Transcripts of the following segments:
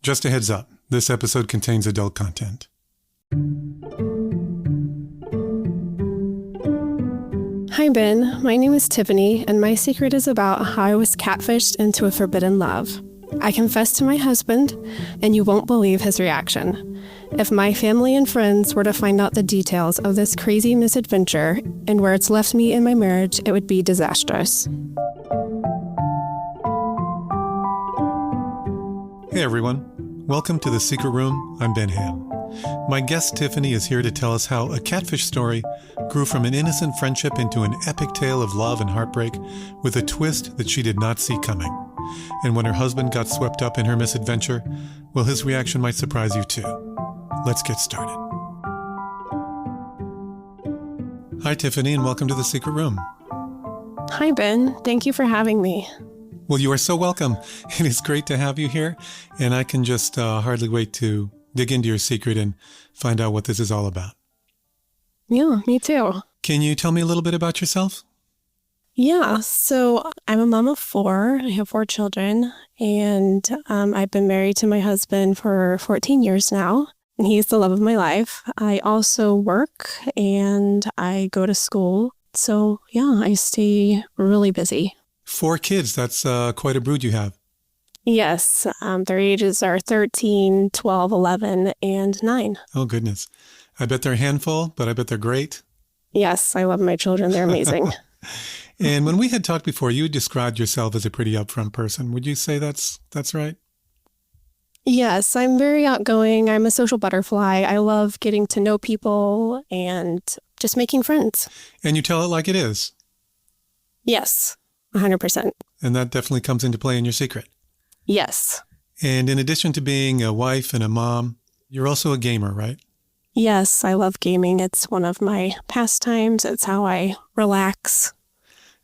Just a heads up, this episode contains adult content. Hi, Ben. My name is Tiffany, and my secret is about how I was catfished into a forbidden love. I confessed to my husband, and you won't believe his reaction. If my family and friends were to find out the details of this crazy misadventure and where it's left me in my marriage, it would be disastrous. Hey everyone, welcome to The Secret Room. I'm Ben Ham. My guest Tiffany is here to tell us how a catfish story grew from an innocent friendship into an epic tale of love and heartbreak with a twist that she did not see coming. And when her husband got swept up in her misadventure, well, his reaction might surprise you too. Let's get started. Hi Tiffany, and welcome to The Secret Room. Hi, Ben. Thank you for having me. Well, you are so welcome. It is great to have you here, and I can just hardly wait to dig into your secret and find out what this is all about. Yeah, me too. Can you tell me a little bit about yourself? Yeah, so I'm a mom of four. I have 4 children, and I've been married to my husband for 14 years now, and he's the love of my life. I also work, and I go to school. So, yeah, I stay really busy. 4 kids, that's quite a brood you have. Yes, their ages are 13, 12, 11, and 9. Oh, goodness. I bet they're a handful, but I bet they're great. Yes, I love my children. They're amazing. And when we had talked before, you described yourself as a pretty upfront person. Would you say that's right? Yes, I'm very outgoing. I'm a social butterfly. I love getting to know people and just making friends. And you tell it like it is. Yes, 100%. And that definitely comes into play in your secret. Yes. And in addition to being a wife and a mom, you're also a gamer, right? Yes, I love gaming. It's one of my pastimes. It's how I relax.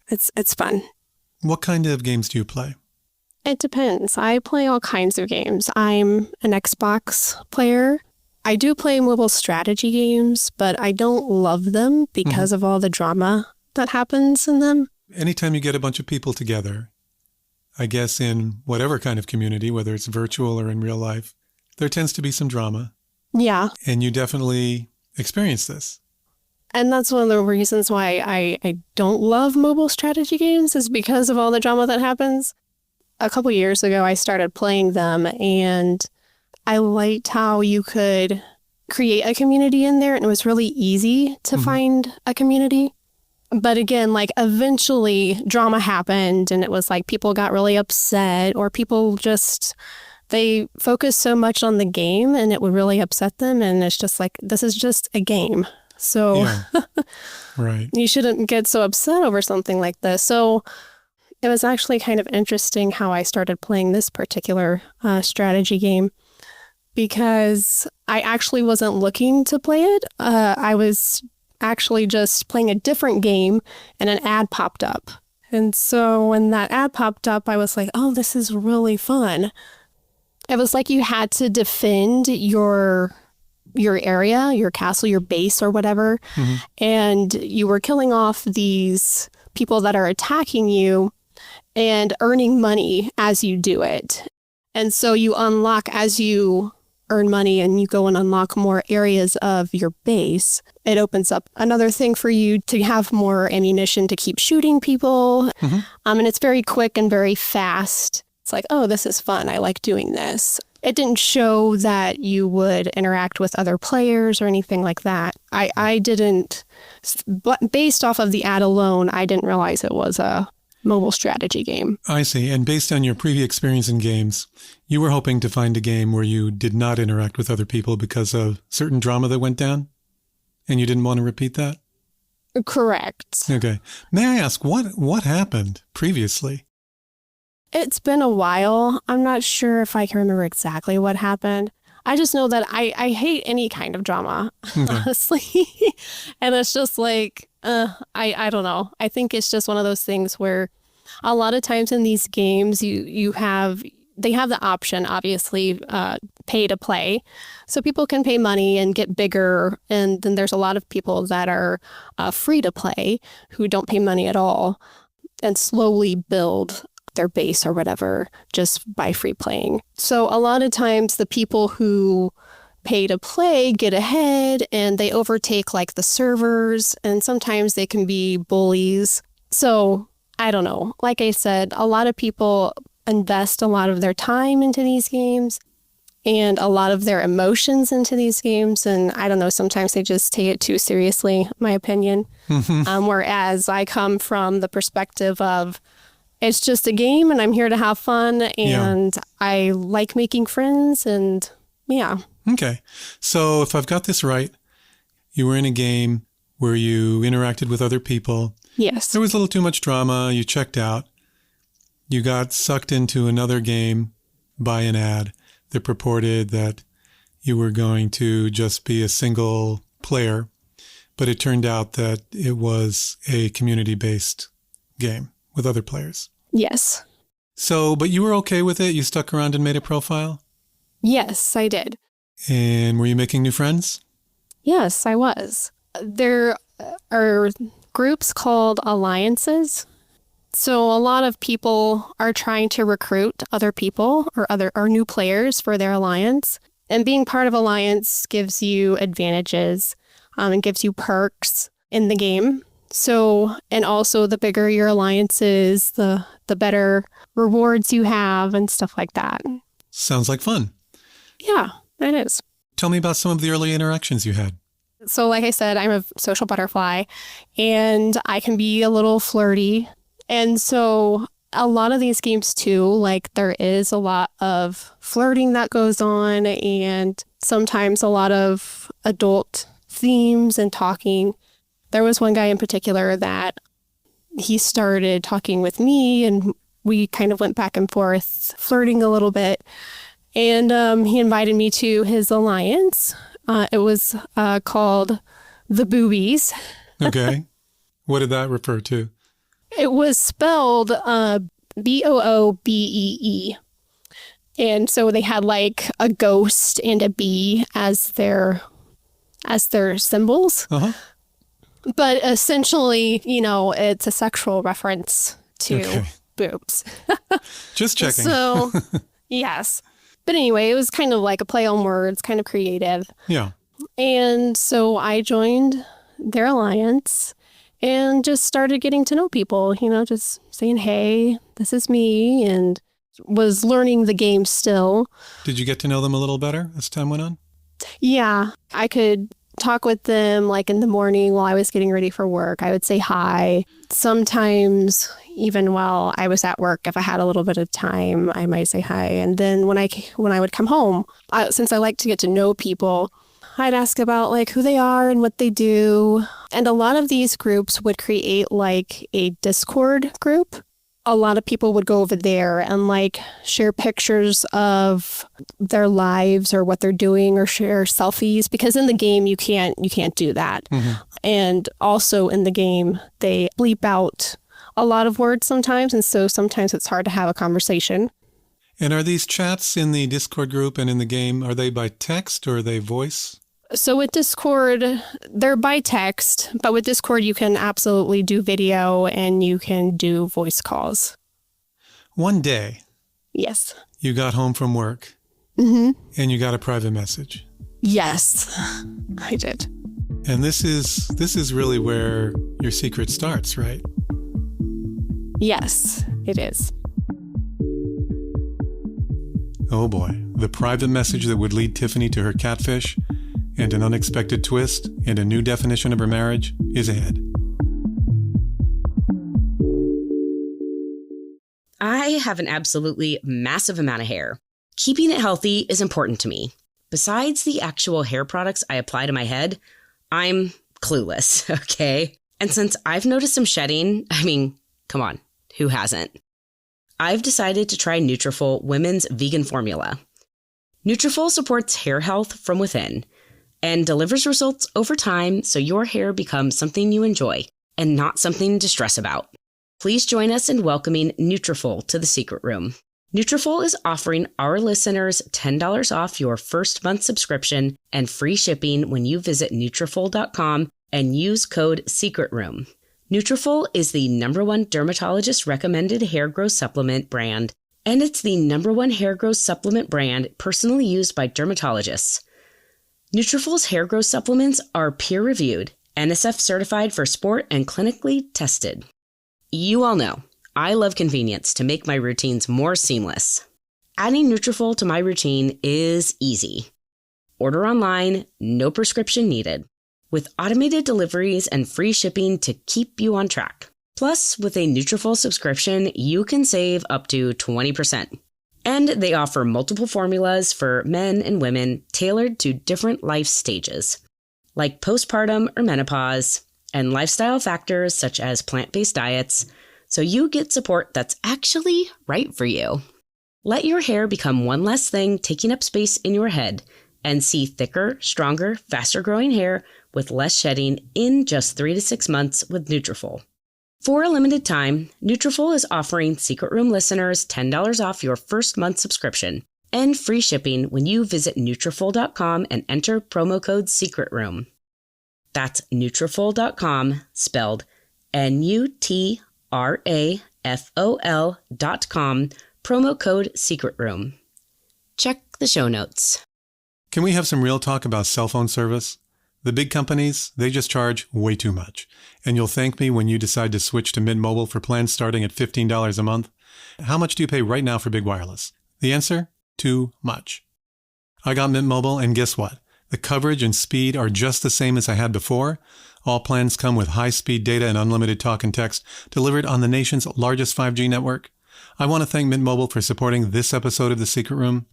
It's fun. What kind of games do you play? It depends. I play all kinds of games. I'm an Xbox player. I do play mobile strategy games, but I don't love them because of all the drama that happens in them. Anytime you get a bunch of people together, I guess in whatever kind of community, whether it's virtual or in real life, there tends to be some drama. Yeah. And you definitely experience this. And that's one of the reasons why I don't love mobile strategy games is because of all the drama that happens. A couple years ago, I started playing them, and I liked how you could create a community in there, and it was really easy to find a community. But again, like eventually drama happened, and it was like people got really upset, or people just, they focused so much on the game and it would really upset them. And it's just like, this is just a game. So yeah. Right. You shouldn't get so upset over something like this. So it was actually kind of interesting how I started playing this particular strategy game, because I actually wasn't looking to play it. I was actually just playing a different game, and an ad popped up. And so when that ad popped up, I was like, oh, this is really fun. It was like you had to defend your area, your castle, your base or whatever. And you were killing off these people that are attacking you and earning money as you do it. And so you unlock, as you earn money and you go and unlock more areas of your base, it opens up another thing for you to have more ammunition to keep shooting people. And it's very quick and very fast. It's like, oh, this is fun. I like doing this. It didn't show that you would interact with other players or anything like that. I didn't, but based off of the ad alone, I didn't realize it was a mobile strategy game. I see. And based on your previous experience in games, you were hoping to find a game where you did not interact with other people because of certain drama that went down? And you didn't want to repeat that? Correct. Okay. May I ask, what happened previously? It's been a while. I'm not sure if I can remember exactly what happened. I just know that I hate any kind of drama, honestly. And it's just like, I don't know. I think it's just one of those things where a lot of times in these games, they have the option, obviously, pay to play. So people can pay money and get bigger. And then there's a lot of people that are free to play who don't pay money at all and slowly build their base or whatever just by free playing. So a lot of times the people who pay to play get ahead and they overtake like the servers, and sometimes they can be bullies. So I don't know. Like I said, a lot of people invest a lot of their time into these games and a lot of their emotions into these games. And I don't know, sometimes they just take it too seriously, in my opinion. Whereas I come from the perspective of it's just a game and I'm here to have fun and I like making friends and yeah. Okay. So if I've got this right, you were in a game where you interacted with other people. Yes. There was a little too much drama. You checked out. You got sucked into another game by an ad that purported that you were going to just be a single player, but it turned out that it was a community-based game with other players. Yes. So, but you were okay with it? You stuck around and made a profile? Yes, I did. And were you making new friends? Yes, I was. There are groups called alliances. So a lot of people are trying to recruit other people or new players for their alliance. And being part of alliance gives you advantages and gives you perks in the game. So, and also the bigger your alliance is, the better rewards you have and stuff like that. Sounds like fun. Yeah, it is. Tell me about some of the early interactions you had. So like I said, I'm a social butterfly and I can be a little flirty. And so a lot of these games too, like there is a lot of flirting that goes on and sometimes a lot of adult themes and talking. There was one guy in particular that he started talking with me and we kind of went back and forth, flirting a little bit. And he invited me to his alliance. It was called The Boobies. Okay. What did that refer to? It was spelled Boobee. And so they had like a ghost and a bee as their symbols. Uh-huh. But essentially, you know, it's a sexual reference to boobs. Just checking. So, yes. But anyway, it was kind of like a play on words, kind of creative. Yeah. And so I joined their alliance and just started getting to know people, you know, just saying, hey, this is me, and was learning the game still. Did you get to know them a little better as time went on? Yeah, I could talk with them like in the morning while I was getting ready for work. I would say hi. Sometimes even while I was at work, if I had a little bit of time, I might say hi. And then when I would come home, since I like to get to know people, I'd ask about like who they are and what they do. And a lot of these groups would create like a Discord group. A lot of people would go over there and like share pictures of their lives or what they're doing or share selfies, because in the game you can't do that. Mm-hmm. And also in the game they bleep out a lot of words sometimes, and so sometimes it's hard to have a conversation. And are these chats in the Discord group and in the game, are they by text or are they voice? So with Discord, they're by text, but with Discord, you can absolutely do video and you can do voice calls. One day. Yes. You got home from work. Mm-hmm. And you got a private message. Yes, I did. And this is really where your secret starts, right? Yes, it is. Oh boy. The private message that would lead Tiffany to her catfish and an unexpected twist and a new definition of her marriage is ahead. I have an absolutely massive amount of hair. Keeping it healthy is important to me. Besides the actual hair products I apply to my head, I'm clueless, okay? And since I've noticed some shedding, I mean, come on, who hasn't? I've decided to try NUTRAFOL Women's Vegan Formula. NUTRAFOL supports hair health from within and delivers results over time so your hair becomes something you enjoy and not something to stress about. Please join us in welcoming NUTRAFOL to the Secret Room. NUTRAFOL is offering our listeners $10 off your first month subscription and free shipping when you visit NUTRAFOL.com and use code SECRETROOM. NUTRAFOL is the #1 dermatologist-recommended hair growth supplement brand, and it's the #1 hair growth supplement brand personally used by dermatologists. NUTRAFOL's hair growth supplements are peer-reviewed, NSF certified for sport, and clinically tested. You all know, I love convenience to make my routines more seamless. Adding NUTRAFOL to my routine is easy. Order online, no prescription needed, with automated deliveries and free shipping to keep you on track. Plus, with a NUTRAFOL subscription, you can save up to 20%. And they offer multiple formulas for men and women tailored to different life stages, like postpartum or menopause, and lifestyle factors such as plant-based diets, so you get support that's actually right for you. Let your hair become one less thing taking up space in your head, and see thicker, stronger, faster-growing hair with less shedding in just 3 to 6 months with NUTRAFOL. For a limited time, NUTRAFOL is offering Secret Room listeners $10 off your first month subscription and free shipping when you visit NUTRAFOL.com and enter promo code SECRETROOM. That's NUTRAFOL.com, spelled NUTRAFOL.com, promo code SECRETROOM. Check the show notes. Can we have some real talk about cell phone service? The big companies, they just charge way too much. And you'll thank me when you decide to switch to Mint Mobile for plans starting at $15 a month. How much do you pay right now for big wireless? The answer? Too much. I got Mint Mobile, and guess what? The coverage and speed are just the same as I had before. All plans come with high-speed data and unlimited talk and text delivered on the nation's largest 5G network. I want to thank Mint Mobile for supporting this episode of The Secret Room.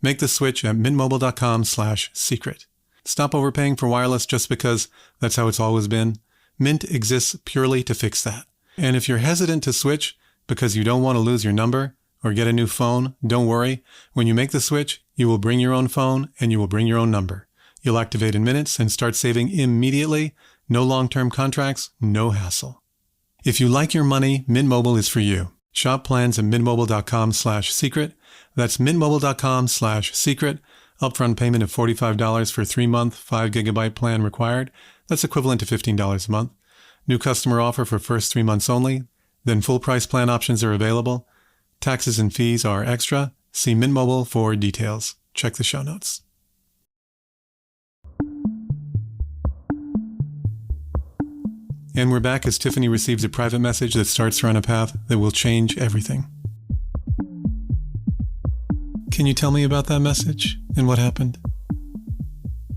Make the switch at mintmobile.com/secret. Stop overpaying for wireless just because that's how it's always been. Mint exists purely to fix that. And if you're hesitant to switch because you don't want to lose your number or get a new phone, don't worry. When you make the switch, you will bring your own phone and you will bring your own number. You'll activate in minutes and start saving immediately. No long-term contracts, no hassle. If you like your money, Mint Mobile is for you. Shop plans at mintmobile.com/secret. That's mintmobile.com/secret. Upfront payment of $45 for a 3-month, 5GB plan required. That's equivalent to $15 a month. New customer offer for first 3 months only. Then full price plan options are available. Taxes and fees are extra. See Mint Mobile for details. Check the show notes. And we're back as Tiffany receives a private message that starts her on a path that will change everything. Can you tell me about that message and what happened?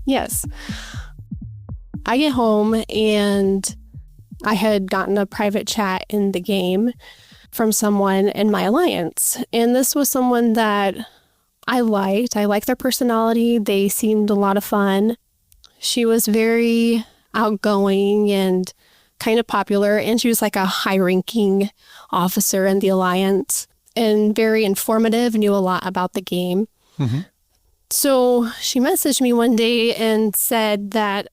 Yes. I get home and I had gotten a private chat in the game from someone in my alliance. And this was someone that I liked. I liked their personality. They seemed a lot of fun. She was very outgoing and kind of popular. And she was like a high-ranking officer in the alliance and very informative, knew a lot about the game. Mm-hmm. So she messaged me one day and said that,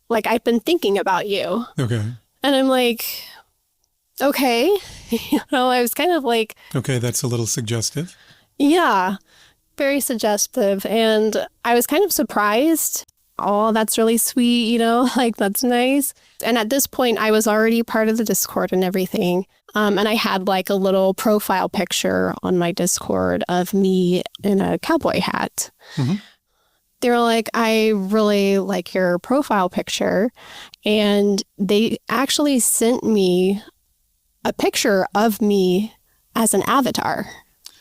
like, I've been thinking about you. Okay. And I'm like, okay. I was kind of like... Okay, that's a little suggestive. Yeah, very suggestive. And I was kind of surprised. Oh, that's really sweet, like, that's nice. And at this point, I was already part of the Discord and everything. And I had like a little profile picture on my Discord of me in a cowboy hat. Mm-hmm. They were like, I really like your profile picture. And they actually sent me a picture of me as an avatar.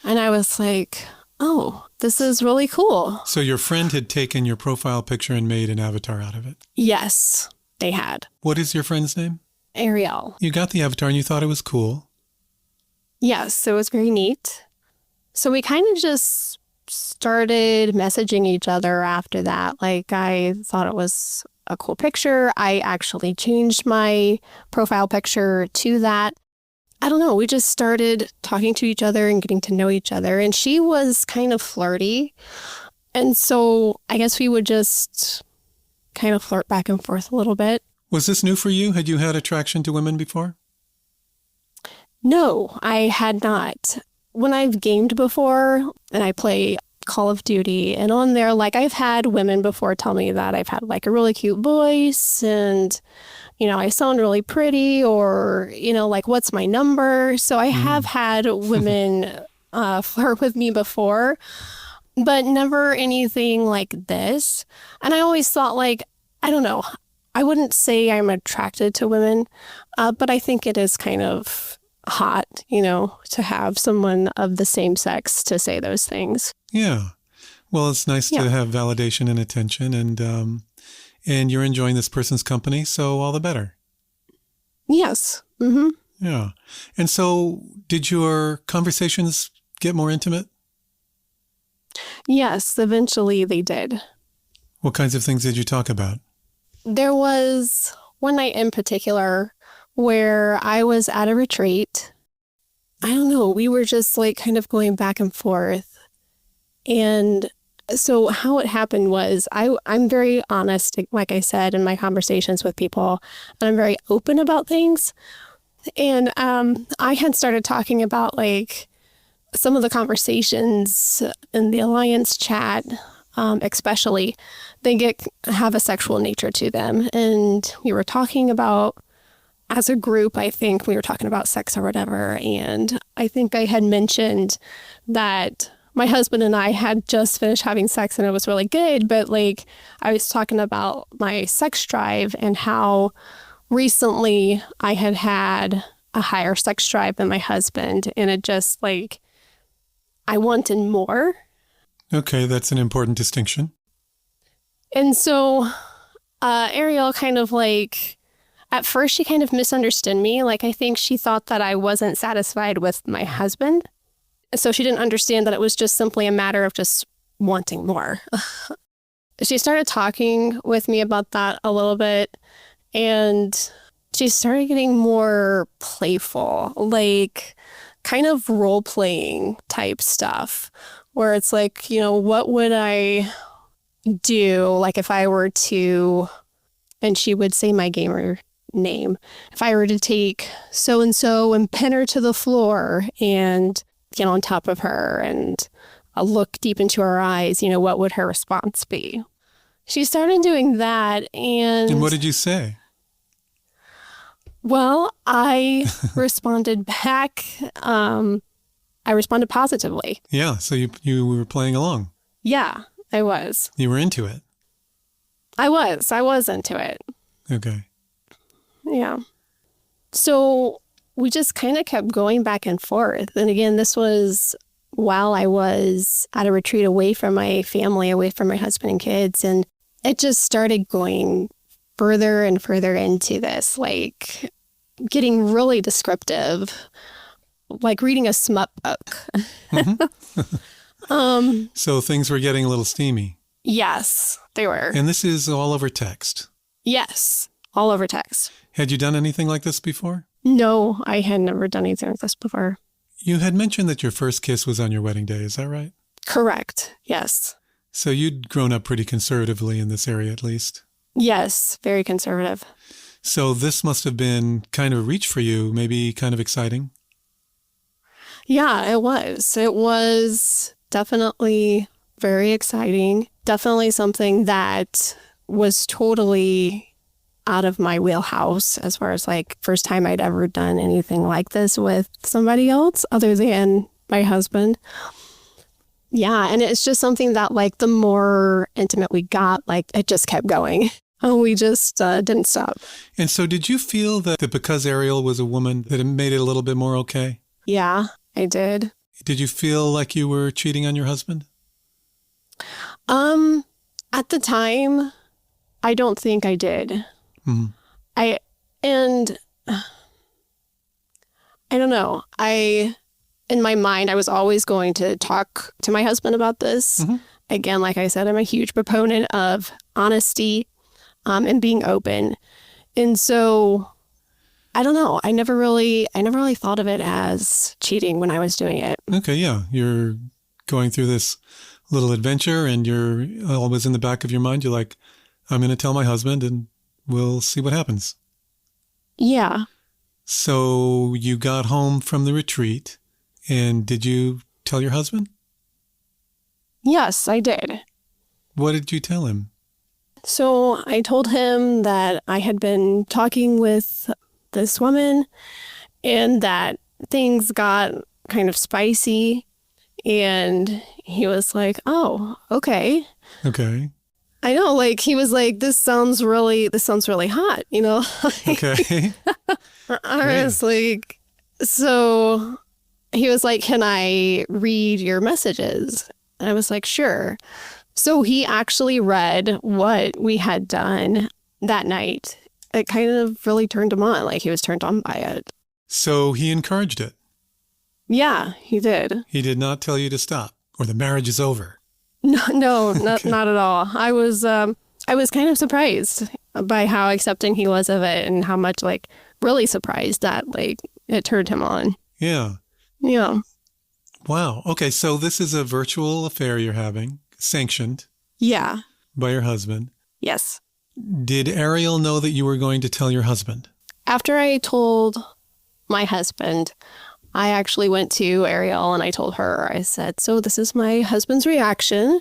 And I was like, oh, this is really cool. So your friend had taken your profile picture and made an avatar out of it? Yes, they had. What is your friend's name? Ariel. You got the avatar and you thought it was cool? Yes, it was very neat. So we kind of just started messaging each other after that. Like, I thought it was a cool picture. I actually changed my profile picture to that. I don't know. We just started talking to each other and getting to know each other. And she was kind of flirty. And so I guess we would just kind of flirt back and forth a little bit. Was this new for you? Had you had attraction to women before? No, I had not. When I've gamed before and I play Call of Duty. And on there, like, I've had women before tell me that I've had like a really cute voice and, I sound really pretty, or, like, what's my number? So I have had women flirt with me before, but never anything like this. And I always thought, like, I don't know, I wouldn't say I'm attracted to women, but I think it is kind of hot, to have someone of the same sex to say those things. Yeah. Well, it's nice to have validation and attention, and you're enjoying this person's company, so all the better. Yes. Mm-hmm. Yeah. And so did your conversations get more intimate? Yes, eventually they did. What kinds of things did you talk about? There was one night in particular where I was at a retreat. I don't know, we were just like kind of going back and forth. And so how it happened was I'm very honest, like I said, in my conversations with people, and I'm very open about things. And I had started talking about like some of the conversations in the Alliance chat, especially, they have a sexual nature to them. And we were talking about, as a group, I think we were talking about sex or whatever. And I think I had mentioned that my husband and I had just finished having sex and it was really good. But like, I was talking about my sex drive and how recently I had had a higher sex drive than my husband. And it just like, I wanted more. Okay, that's an important distinction. And so Ariel kind of like, at first she kind of misunderstood me. Like, I think she thought that I wasn't satisfied with my husband. So she didn't understand that it was just simply a matter of just wanting more. She started talking with me about that a little bit, and she started getting more playful, like kind of role-playing type stuff, where it's like, what would I do, like if I were to, and she would say my gamer name, if I were to take so-and-so and pin her to the floor and get on top of her and look deep into her eyes, what would her response be? She started doing that. And what did you say? Well, I responded back. I responded positively. Yeah, so you were playing along. Yeah, I was. You were into it. I was into it. Okay. Yeah. So we just kind of kept going back and forth. And again, this was while I was at a retreat away from my family, away from my husband and kids. And it just started going further and further into this, like getting really descriptive, like reading a smut book. Mm-hmm. So things were getting a little steamy. Yes, they were. And this is all over text. Yes, all over text. Had you done anything like this before? No, I had never done anything like this before. You had mentioned that your first kiss was on your wedding day. Is that right? Correct. Yes. So you'd grown up pretty conservatively in this area, at least. Yes, very conservative. So this must have been kind of a reach for you, maybe kind of exciting. Yeah, it was. It was definitely very exciting. Definitely something that was totally out of my wheelhouse as far as like first time I'd ever done anything like this with somebody else other than my husband. Yeah, and it's just something that like the more intimate we got, like it just kept going. We just didn't stop. And so did you feel that because Ariel was a woman, that it made it a little bit more okay? Yeah, I did. Did you feel like you were cheating on your husband? At the time, I don't think I did. Mm-hmm. I don't know. In my mind, I was always going to talk to my husband about this. Mm-hmm. Again, like I said, I'm a huge proponent of honesty, and being open. And so I don't know. I never really thought of it as cheating when I was doing it. Okay. Yeah. You're going through this little adventure and you're always in the back of your mind. You're like, I'm going to tell my husband and we'll see what happens. Yeah. So you got home from the retreat and did you tell your husband? Yes, I did. What did you tell him? So I told him that I had been talking with this woman and that things got kind of spicy. And he was like, oh, okay. Okay. I know, like, he was like, this sounds really hot, you know? Okay. Honestly. So he was like, can I read your messages? And I was like, sure. So he actually read what we had done that night. It kind of really turned him on. Like, he was turned on by it. So he encouraged it. Yeah, he did. He did not tell you to stop or the marriage is over. No, not Okay. not at all. I was kind of surprised by how accepting he was of it and how much, like, really surprised that, like, it turned him on. Yeah. Yeah. Wow. Okay. So this is a virtual affair you're having, sanctioned Yeah. by your husband. Yes. Did Ariel know that you were going to tell your husband? After I told my husband, I actually went to Ariel and I told her, I said, so this is my husband's reaction.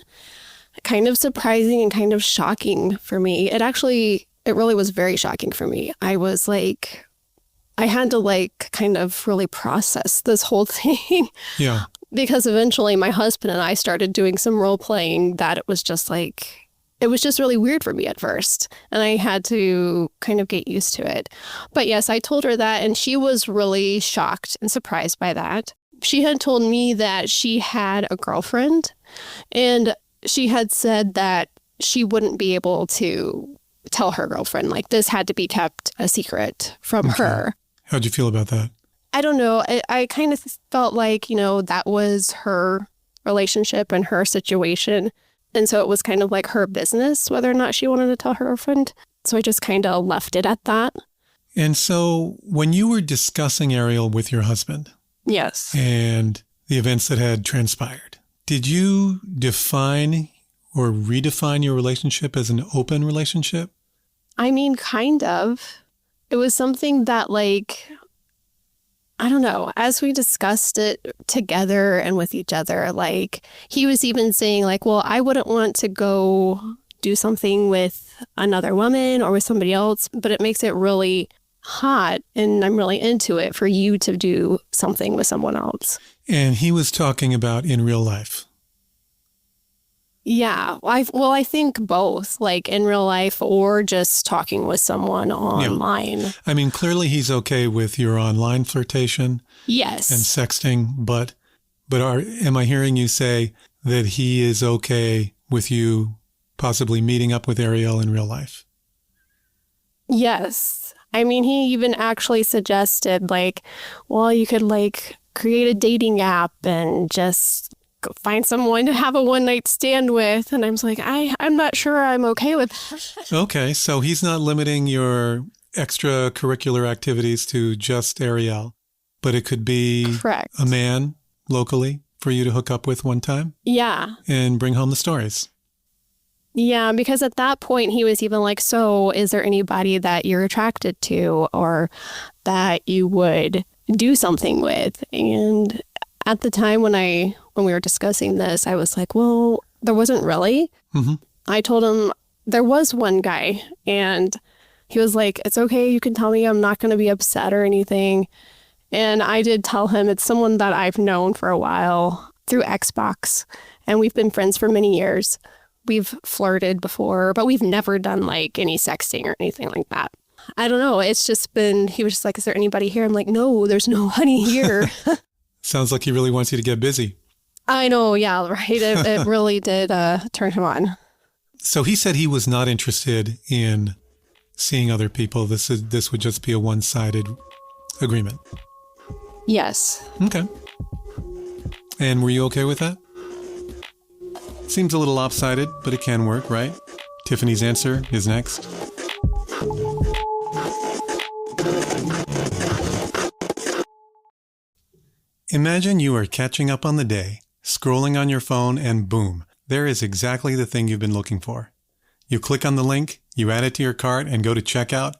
Kind of surprising and kind of shocking for me. It really was very shocking for me. I was like, I had to, like, kind of really process this whole thing. Yeah. Because eventually my husband and I started doing some role playing that it was just really weird for me at first. And I had to kind of get used to it. But yes, I told her that and she was really shocked and surprised by that. She had told me that she had a girlfriend and she had said that she wouldn't be able to tell her girlfriend. Like, this had to be kept a secret from her. How'd you feel about that? I don't know. I kind of felt like, that was her relationship and her situation. And so it was kind of like her business, whether or not she wanted to tell her girlfriend. So I just kind of left it at that. And so when you were discussing Ariel with your husband Yes. and the events that had transpired, did you define or redefine your relationship as an open relationship? I mean, kind of. It was something that, like, I don't know, as we discussed it together and with each other, like, he was even saying, like, well, I wouldn't want to go do something with another woman or with somebody else, but it makes it really hot and I'm really into it for you to do something with someone else. And he was talking about in real life. Yeah. I think both, like in real life or just talking with someone online. Yeah. I mean, clearly he's okay with your online flirtation Yes. and sexting, but am I hearing you say that he is okay with you possibly meeting up with Ariel in real life? Yes. I mean, he even actually suggested, like, well, you could, like, create a dating app and just go find someone to have a one-night stand with. And I was like, I'm not sure I'm okay with that. Okay, so he's not limiting your extracurricular activities to just Ariel, but it could be Correct. a man locally for you to hook up with one time Yeah. and bring home the stories. Yeah, because at that point he was even like, so is there anybody that you're attracted to or that you would do something with? And at the time when we were discussing this, I was like, well, there wasn't really. Mm-hmm. I told him there was one guy and he was like, it's okay. You can tell me. I'm not going to be upset or anything. And I did tell him it's someone that I've known for a while through Xbox and we've been friends for many years. We've flirted before, but we've never done like any sexting or anything like that. I don't know. It's just been, he was just like, is there anybody here? I'm like, no, there's nobody here. Sounds like he really wants you to get busy. I know. Yeah, right. It really did turn him on. So he said he was not interested in seeing other people. This would just be a one-sided agreement. Yes. Okay. And were you okay with that? Seems a little lopsided, but it can work, right? Tiffany's answer is next. Imagine you are catching up on the day, scrolling on your phone, and boom, there is exactly the thing you've been looking for. You click on the link, you add it to your cart, and go to checkout,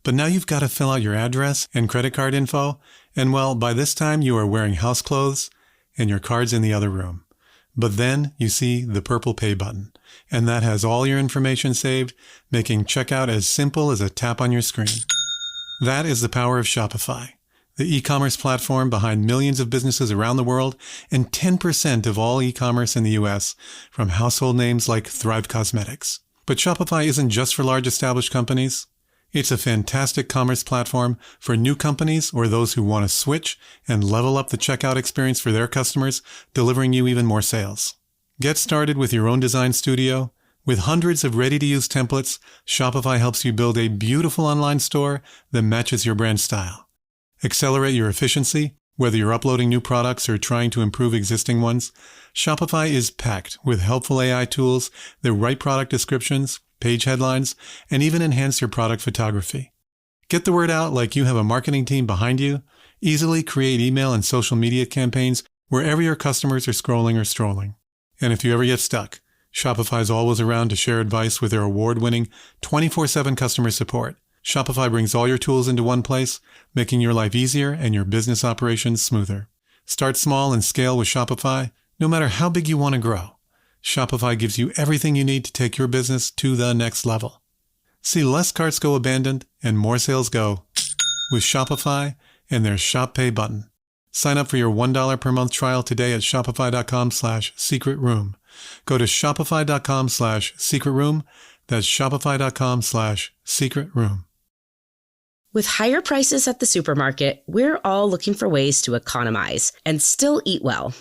but now you've got to fill out your address and credit card info, and well, by this time you are wearing house clothes, and your card's in the other room. But then you see the purple pay button, and that has all your information saved, making checkout as simple as a tap on your screen. That is the power of Shopify, the e-commerce platform behind millions of businesses around the world and 10% of all e-commerce in the US, from household names like Thrive Cosmetics. But Shopify isn't just for large established companies. It's a fantastic commerce platform for new companies or those who want to switch and level up the checkout experience for their customers, delivering you even more sales. Get started with your own design studio. With hundreds of ready-to-use templates, Shopify helps you build a beautiful online store that matches your brand style. Accelerate your efficiency, whether you're uploading new products or trying to improve existing ones. Shopify is packed with helpful AI tools that write product descriptions, page headlines, and even enhance your product photography. Get the word out like you have a marketing team behind you. Easily create email and social media campaigns wherever your customers are scrolling or strolling. And if you ever get stuck, Shopify is always around to share advice with their award-winning 24/7 customer support. Shopify brings all your tools into one place, making your life easier and your business operations smoother. Start small and scale with Shopify, no matter how big you want to grow. Shopify gives you everything you need to take your business to the next level. See less carts go abandoned and more sales go with Shopify and their Shop Pay button. Sign up for your $1 per month trial today at shopify.com/secretroom. Go to shopify.com/secretroom. That's shopify.com/secretroom. With higher prices at the supermarket, we're all looking for ways to economize and still eat well.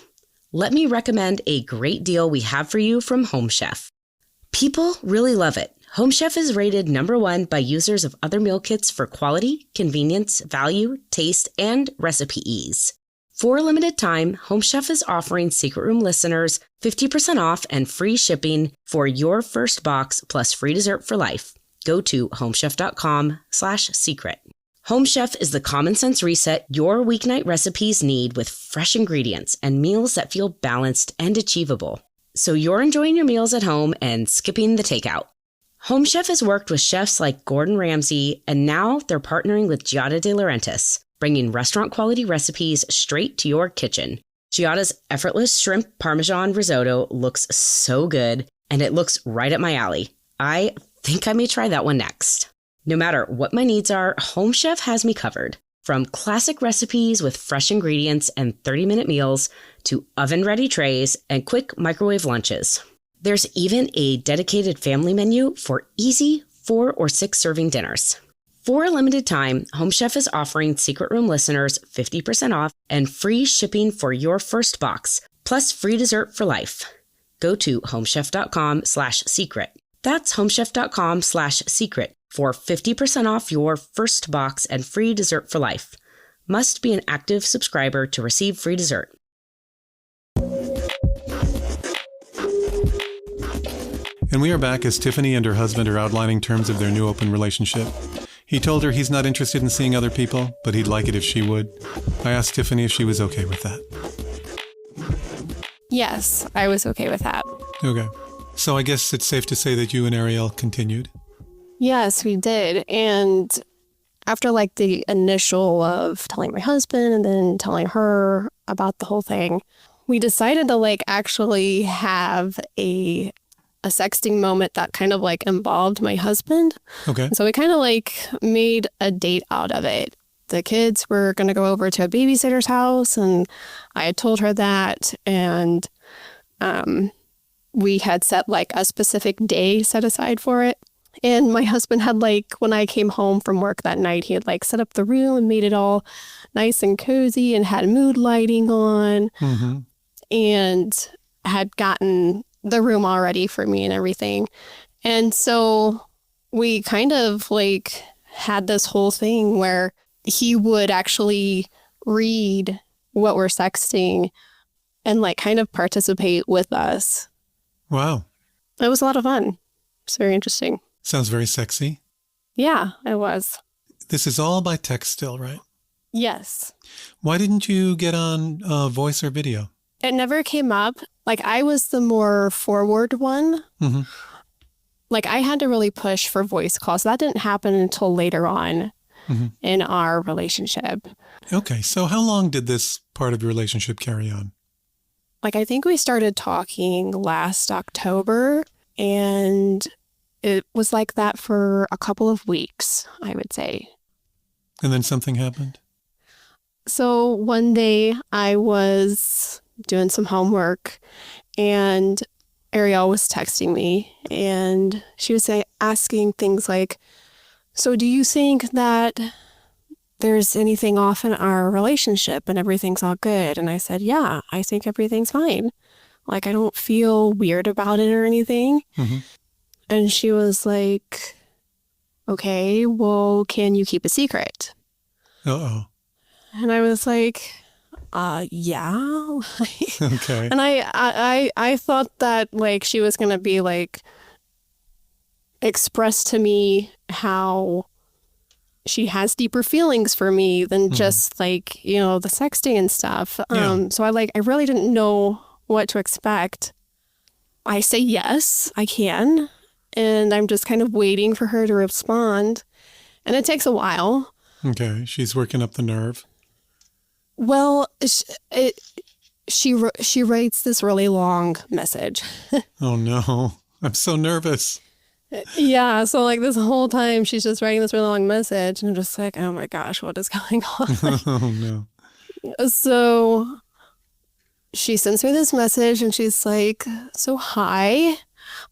Let me recommend a great deal we have for you from Home Chef. People really love it. Home Chef is rated #1 by users of other meal kits for quality, convenience, value, taste, and recipe ease. For a limited time, Home Chef is offering Secret Room listeners 50% off and free shipping for your first box plus free dessert for life. Go to homechef.com/secret. Home Chef is the common sense reset your weeknight recipes need with fresh ingredients and meals that feel balanced and achievable. So you're enjoying your meals at home and skipping the takeout. Home Chef has worked with chefs like Gordon Ramsay, and now they're partnering with Giada De Laurentiis, bringing restaurant-quality recipes straight to your kitchen. Giada's effortless shrimp parmesan risotto looks so good, and it looks right up my alley. I think I may try that one next. No matter what my needs are, Home Chef has me covered. From classic recipes with fresh ingredients and 30-minute meals to oven-ready trays and quick microwave lunches. There's even a dedicated family menu for easy 4 or 6 serving dinners. For a limited time, Home Chef is offering Secret Room listeners 50% off and free shipping for your first box, plus free dessert for life. Go to homechef.com/secret. That's homechef.com/secret for 50% off your first box and free dessert for life. Must be an active subscriber to receive free dessert. And we are back as Tiffany and her husband are outlining terms of their new open relationship. He told her he's not interested in seeing other people, but he'd like it if she would. I asked Tiffany if she was okay with that. Yes, I was okay with that. Okay. So I guess it's safe to say that you and Ariel continued. Yes, we did. And after like the initial of telling my husband and then telling her about the whole thing, we decided to like actually have a sexting moment that kind of like involved my husband. Okay. So we kind of like made a date out of it. The kids were going to go over to a babysitter's house, and I had told her that, and we had set like a specific day set aside for it. And my husband had like, when I came home from work that night, he had like set up the room and made it all nice and cozy and had mood lighting on, and had gotten the room all ready for me and everything. And so we kind of like had this whole thing where he would actually read what we're sexting and like kind of participate with us. Wow. It was a lot of fun. It's very interesting. Sounds very sexy. Yeah, it was. This is all by text still, right? Yes. Why didn't you get on voice or video? It never came up. Like I was the more forward one. Like I had to really push for voice calls. That didn't happen until later on in our relationship. Okay. So how long did this part of your relationship carry on? I think we started talking last October, and it was like that for a couple of weeks, I would say. And then something happened? So one day I was doing some homework, and Ariel was texting me, and she was asking things like, so do you think that there's anything off in our relationship and everything's all good? And I said, yeah, I think everything's fine. I don't feel weird about it or anything. Mm-hmm. And she was like, okay, well, can you keep a secret? Uh-oh. And I was like, yeah. Okay. And I thought that she was going to be express to me how she has deeper feelings for me than just the sexting and stuff. Yeah. So I really didn't know what to expect. I say, yes, I can. And I'm just kind of waiting for her to respond. And it takes a while. Okay. She's working up the nerve. Well, she writes this really long message. Oh, no. I'm so nervous. Yeah. So this whole time she's just writing this really long message. And I'm just like, oh my gosh, what is going on? Oh, no. So she sends her this message and she's like, so hi,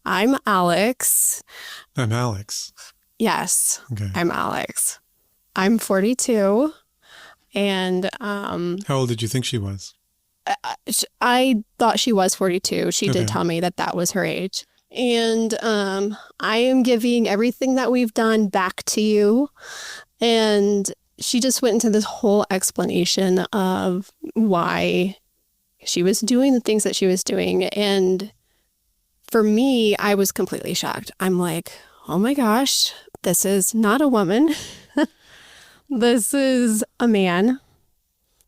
I'm Alex. I'm Alex. Yes, Okay. I'm Alex. I'm 42. And How old did you think she was? I thought she was 42. She Okay. did tell me that was her age. And I am giving everything that we've done back to you. And she just went into this whole explanation of why she was doing the things that she was doing. And for me, I was completely shocked. I'm like, oh my gosh, this is not a woman. This is a man.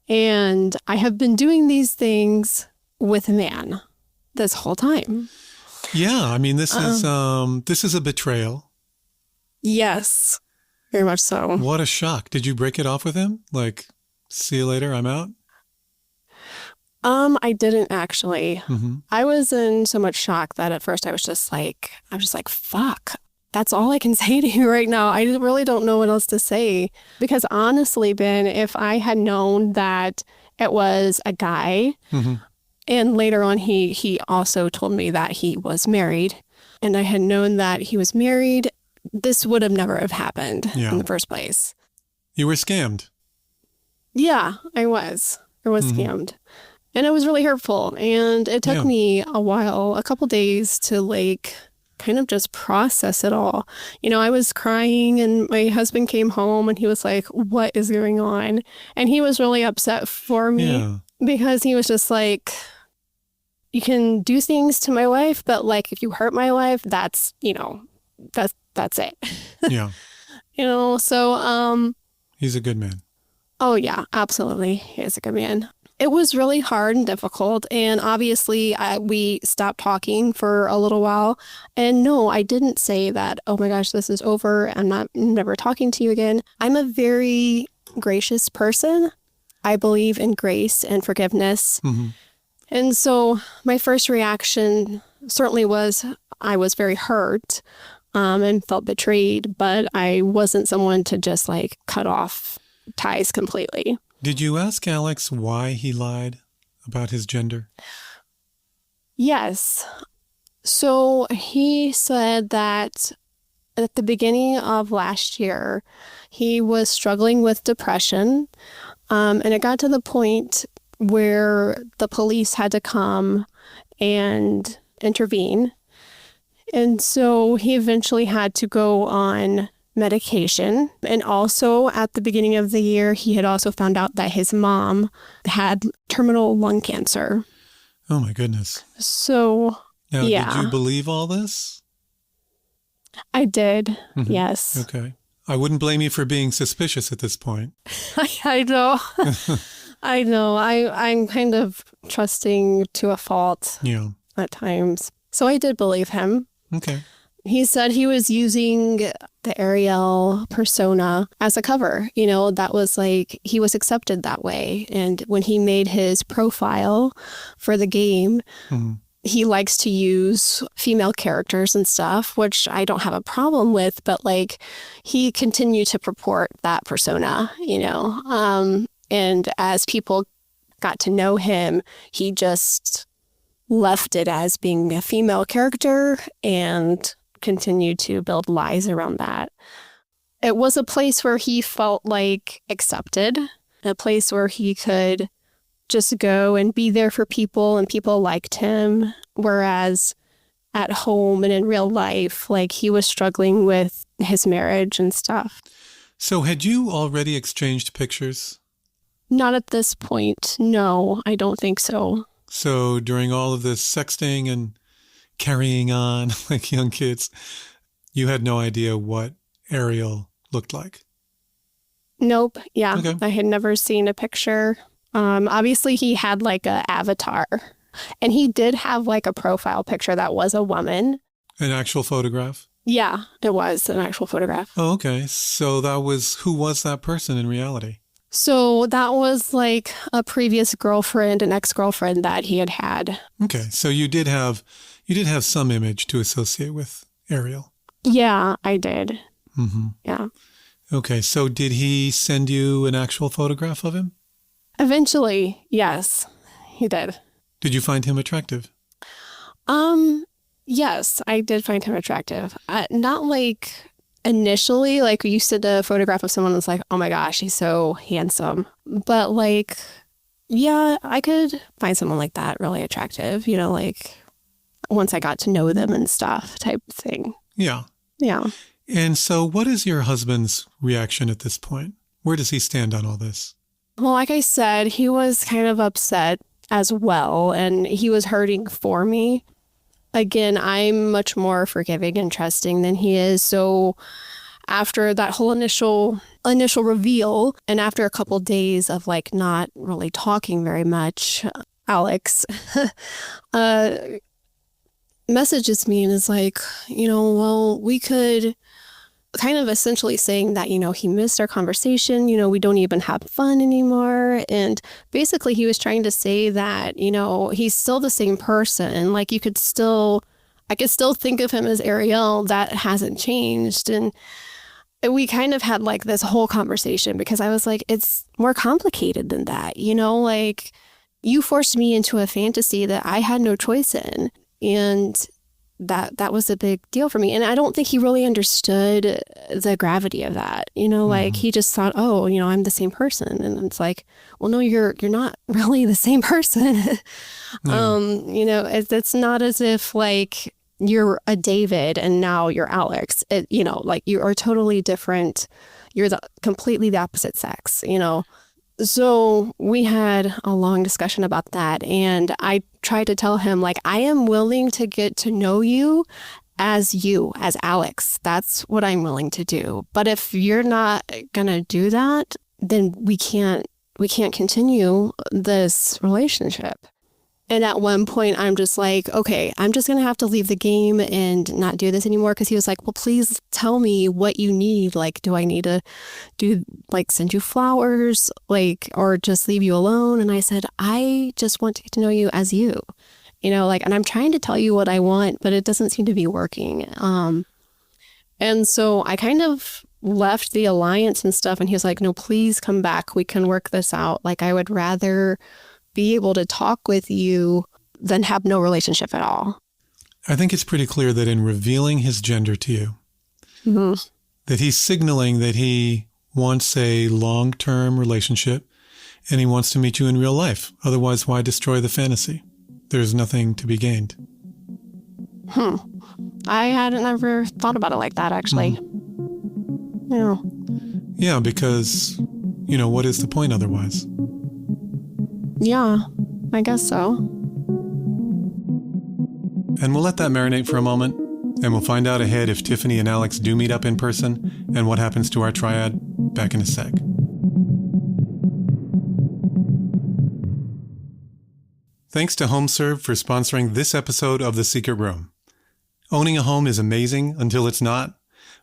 And I have been doing these things with a man this whole time. Yeah. I mean, this is a betrayal. Yes, very much so. What a shock. Did you break it off with him? See you later, I'm out? I didn't actually. Mm-hmm. I was in so much shock that at first I was just like, fuck. That's all I can say to you right now. I really don't know what else to say. Because honestly, Ben, if I had known that it was a guy, Mm-hmm. and later on he also told me that he was married, and I had known that he was married, this would have never have happened in the first place. You were scammed. Yeah, I was. I was Mm-hmm. scammed. And it was really hurtful. And it took me a while, a couple days to kind of just process it all. I was crying and my husband came home and he was like, what is going on? And he was really upset for me because he was just like, you can do things to my wife, but if you hurt my wife, that's it. Yeah. So, He's a good man. oh yeah, absolutely. He is a good man. It was really hard and difficult. And obviously we stopped talking for a little while. And no, I didn't say that, oh my gosh, this is over. I'm never talking to you again. I'm a very gracious person. I believe in grace and forgiveness. Mm-hmm. And so my first reaction certainly was I was very hurt and felt betrayed, but I wasn't someone to just cut off ties completely. Did you ask Alex why he lied about his gender? Yes. So he said that at the beginning of last year, he was struggling with depression. And it got to the point where the police had to come and intervene. And so he eventually had to go on medication. And also at the beginning of the year, he had also found out that his mom had terminal lung cancer. Oh my goodness. So, Now, yeah. Did you believe all this? I did. Mm-hmm. Yes. Okay. I wouldn't blame you for being suspicious at this point. I know. I know. I'm kind of trusting to a fault Yeah. at times. So I did believe him. Okay. He said he was using the Ariel persona as a cover. That was like, he was accepted that way. And when he made his profile for the game, he likes to use female characters and stuff, which I don't have a problem with, but like he continued to purport that persona, and as people got to know him, he just left it as being a female character and continued to build lies around that. It was a place where he felt like accepted, a place where he could just go and be there for people and people liked him. Whereas at home and in real life, like he was struggling with his marriage and stuff. So had you already exchanged pictures? Not at this point. No, I don't think so. So during all of this sexting and carrying on like young kids, you had no idea what Ariel looked like? Nope. Yeah. Okay. I had never seen a picture. Obviously, he had like an avatar. And he did have like a profile picture that was a woman. An actual photograph? Yeah, it was an actual photograph. Oh, okay. So who was that person in reality? So that was like a previous girlfriend, an ex-girlfriend that he had had. Okay. So you did have some image to associate with Ariel. Yeah, I did. Mm-hmm. Yeah. Okay. So did he send you an actual photograph of him? Eventually, yes, he did. Did you find him attractive? Yes, I did find him attractive. Not like initially, like you sent a photograph of someone that's like, oh my gosh, he's so handsome. But like, yeah, I could find someone like that really attractive, like once I got to know them and stuff type of thing. Yeah. Yeah. And so what is your husband's reaction at this point? Where does he stand on all this? Well, like I said, he was kind of upset as well, and he was hurting for me. Again, I'm much more forgiving and trusting than he is. So after that whole initial reveal, and after a couple days of like not really talking very much, Alex messages me and is like, well, we could, kind of essentially saying that, he missed our conversation, we don't even have fun anymore. And basically he was trying to say that, he's still the same person. Like I could still think of him as Ariel. That hasn't changed. And we kind of had like this whole conversation because I was like, it's more complicated than that. Like you forced me into a fantasy that I had no choice in. And that was a big deal for me. And I don't think he really understood the gravity of that. Like he just thought, oh, I'm the same person. And it's like, well, no, you're not really the same person. It's not as if like you're a David and now you're Alex. Like you are totally different. You're completely the opposite sex, So we had a long discussion about that. And I tried to tell him, like, I am willing to get to know you, as Alex. That's what I'm willing to do. But if you're not going to do that, then we can't continue this relationship. And at one point, I'm just like, okay, I'm just going to have to leave the game and not do this anymore. Because he was like, well, please tell me what you need. Like, do I need to send you flowers, or just leave you alone? And I said, I just want to get to know you as you, and I'm trying to tell you what I want, but it doesn't seem to be working. And so I kind of left the alliance and stuff. And he was like, no, please come back. We can work this out. Like, I would rather be able to talk with you than have no relationship at all. I think it's pretty clear that in revealing his gender to you, that he's signaling that he wants a long-term relationship and he wants to meet you in real life. Otherwise, why destroy the fantasy? There's nothing to be gained. I hadn't ever thought about it like that, actually. Yeah. Yeah, because, what is the point otherwise? Yeah, I guess so. And we'll let that marinate for a moment, and we'll find out ahead if Tiffany and Alex do meet up in person and what happens to our triad back in a sec. Thanks to HomeServe for sponsoring this episode of The Secret Room. Owning a home is amazing until it's not.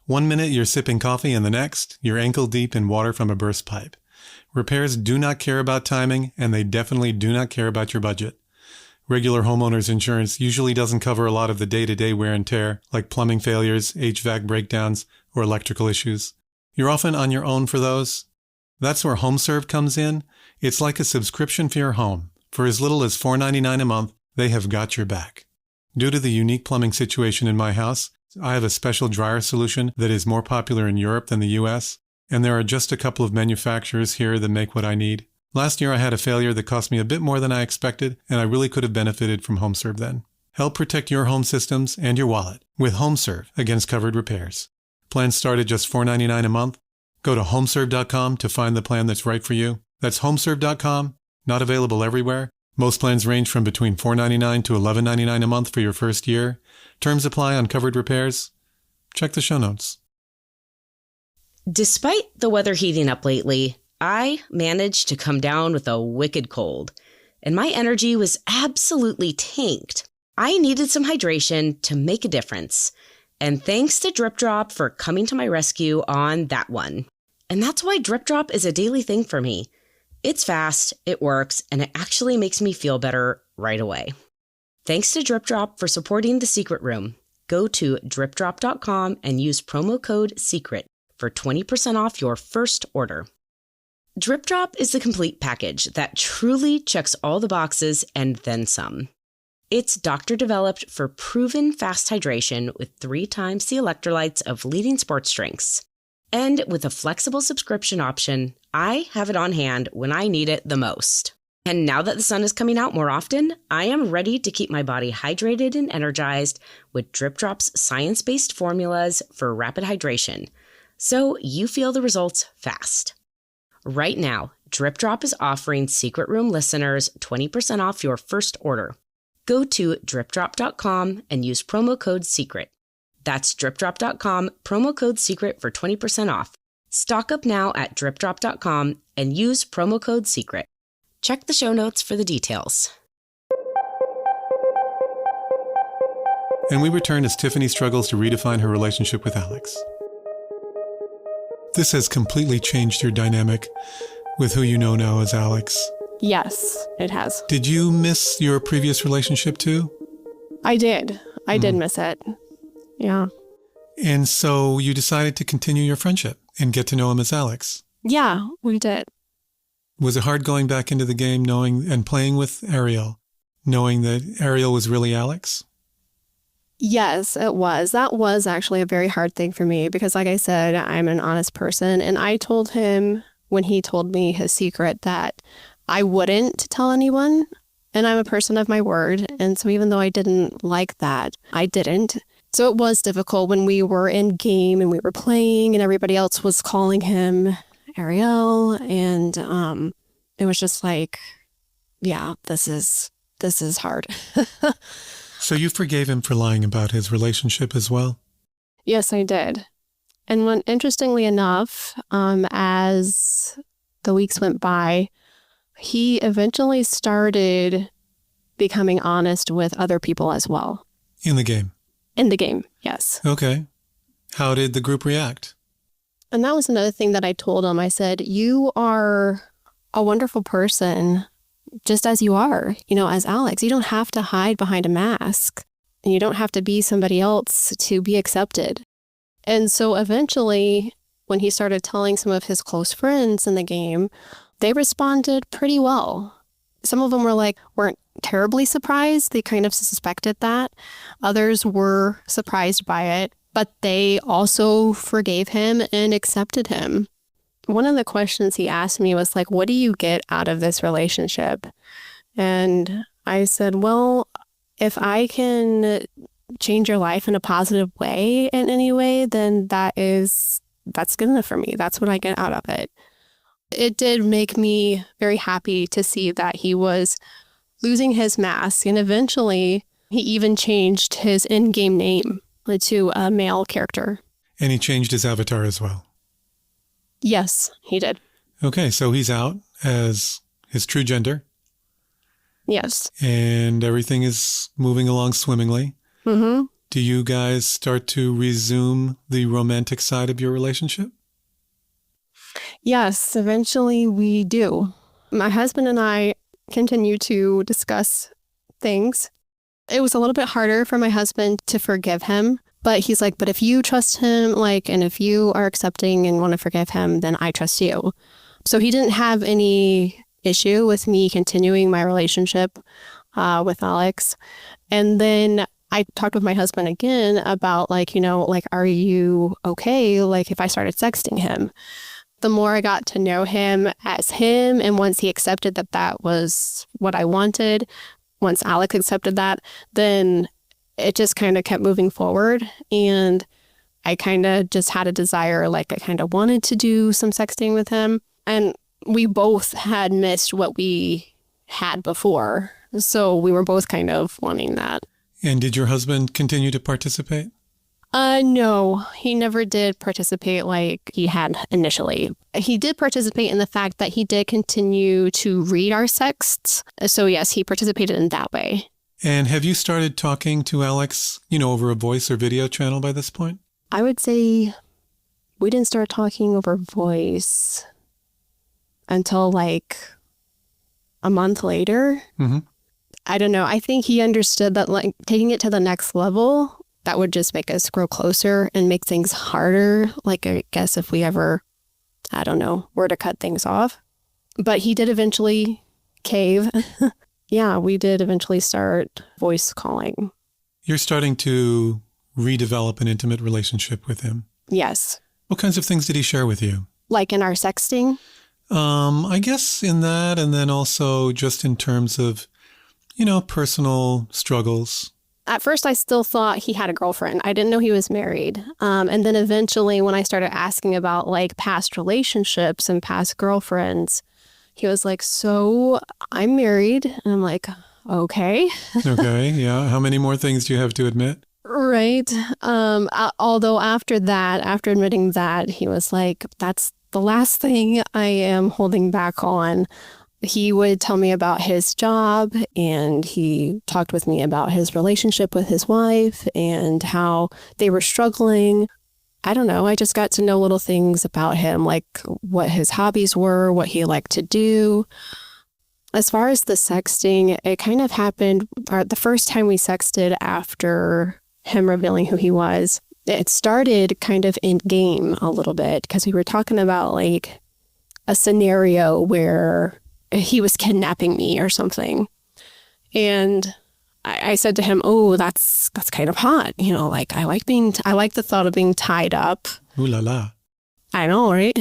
One minute you're sipping coffee and the next, you're ankle deep in water from a burst pipe. Repairs do not care about timing, and they definitely do not care about your budget. Regular homeowners insurance usually doesn't cover a lot of the day-to-day wear and tear, like plumbing failures, HVAC breakdowns, or electrical issues. You're often on your own for those. That's where HomeServe comes in. It's like a subscription for your home. For as little as $4.99 a month, they have got your back. Due to the unique plumbing situation in my house, I have a special dryer solution that is more popular in Europe than the US, and there are just a couple of manufacturers here that make what I need. Last year I had a failure that cost me a bit more than I expected, and I really could have benefited from HomeServe then. Help protect your home systems and your wallet with HomeServe against covered repairs. Plans start at just $4.99 a month. Go to homeserve.com to find the plan that's right for you. That's homeserve.com, not available everywhere. Most plans range from between $4.99 to $11.99 a month for your first year. Terms apply on covered repairs. Check the show notes. Despite the weather heating up lately, I managed to come down with a wicked cold, and my energy was absolutely tanked. I needed some hydration to make a difference, and thanks to Drip Drop for coming to my rescue on that one. And that's why Drip Drop is a daily thing for me. It's fast, it works, and it actually makes me feel better right away. Thanks to Drip Drop for supporting The Secret Room. Go to dripdrop.com and use promo code SECRET for 20% off your first order. Drip Drop is the complete package that truly checks all the boxes and then some. It's doctor-developed for proven fast hydration with 3 times the electrolytes of leading sports drinks. And with a flexible subscription option, I have it on hand when I need it the most. And now that the sun is coming out more often, I am ready to keep my body hydrated and energized with Drip Drop's science-based formulas for rapid hydration, so you feel the results fast. Right now, Drip Drop is offering Secret Room listeners 20% off your first order. Go to dripdrop.com and use promo code SECRET. That's dripdrop.com, promo code SECRET for 20% off. Stock up now at dripdrop.com and use promo code SECRET. Check the show notes for the details. And we return as Tiffany struggles to redefine her relationship with Alex. This has completely changed your dynamic with who you know now as Alex. Yes, it has. Did you miss your previous relationship too? I did. I did miss it. Yeah. And so you decided to continue your friendship and get to know him as Alex. Yeah, we did. Was it hard going back into the game knowing and playing with Ariel, knowing that Ariel was really Alex? Yes, it was. That was actually a very hard thing for me because, like I said, I'm an honest person. And I told him when he told me his secret that I wouldn't tell anyone. And I'm a person of my word. And so even though I didn't like that, I didn't. So it was difficult when we were in game and we were playing and everybody else was calling him Ariel. And it was just like, yeah, this is hard. So you forgave him for lying about his relationship as well? Yes, I did. And when, interestingly enough, as the weeks went by, he eventually started becoming honest with other people as well. In the game? In the game, yes. Okay. How did the group react? And that was another thing that I told him. I said, you are a wonderful person just as you are, as Alex. You don't have to hide behind a mask and you don't have to be somebody else to be accepted. And so eventually, when he started telling some of his close friends in the game, they responded pretty well. Some of them weren't terribly surprised. They kind of suspected that. Others were surprised by it, but they also forgave him and accepted him. One of the questions he asked me was what do you get out of this relationship? And I said, well, if I can change your life in a positive way in any way, then that's good enough for me. That's what I get out of it. It did make me very happy to see that he was losing his mask, and eventually he even changed his in-game name to a male character. And he changed his avatar as well? Yes, he did. Okay, so he's out as his true gender. Yes. And everything is moving along swimmingly. Mm-hmm. do you guys start to resume the romantic side of your relationship? Yes, eventually we do. My husband and I continue to discuss things. It was a little bit harder for my husband to forgive him, but he's like, but if you trust him, like, and if you are accepting and want to forgive him, then I trust you. So he didn't have any issue with me continuing my relationship with Alex. And then I talked with my husband again about like, are you okay? Like if I started sexting him. The more I got to know him as him, and once he accepted that that was what I wanted, once Alex accepted that, then it just kind of kept moving forward. And I kind of just had a desire, like I kind of wanted to do some sexting with him. And we both had missed what we had before. So we were both kind of wanting that. And did your husband continue to participate? No, he never did participate like he had initially. He did participate in the fact that he did continue to read our sexts. So yes, he participated in that way. And have you started talking to Alex, over a voice or video channel by this point? I would say we didn't start talking over voice until like a month later. Mm-hmm. I don't know. I think he understood that like taking it to the next level, that would just make us grow closer and make things harder. Like, I guess if we ever, I don't know, were to cut things off. But he did eventually cave. Yeah, we did eventually start voice calling. You're starting to redevelop an intimate relationship with him. Yes. What kinds of things did he share with you? Like in our sexting? I guess in that, and then also just in terms of, personal struggles. At first, I still thought he had a girlfriend. I didn't know he was married. And then eventually, when I started asking about like past relationships and past girlfriends, he was like, so I'm married. And I'm like, okay. Okay. Yeah. How many more things do you have to admit? Right. Although after admitting that, he was like, that's the last thing I am holding back on. He would tell me about his job, and he talked with me about his relationship with his wife and how they were struggling. I don't know. I just got to know little things about him, like what his hobbies were, what he liked to do. As far as the sexting, it kind of happened the first time we sexted after him revealing who he was. It started kind of in game a little bit because we were talking about like a scenario where he was kidnapping me or something. And I said to him, oh, that's kind of hot. Like I like the thought of being tied up. Ooh la la. I know, right?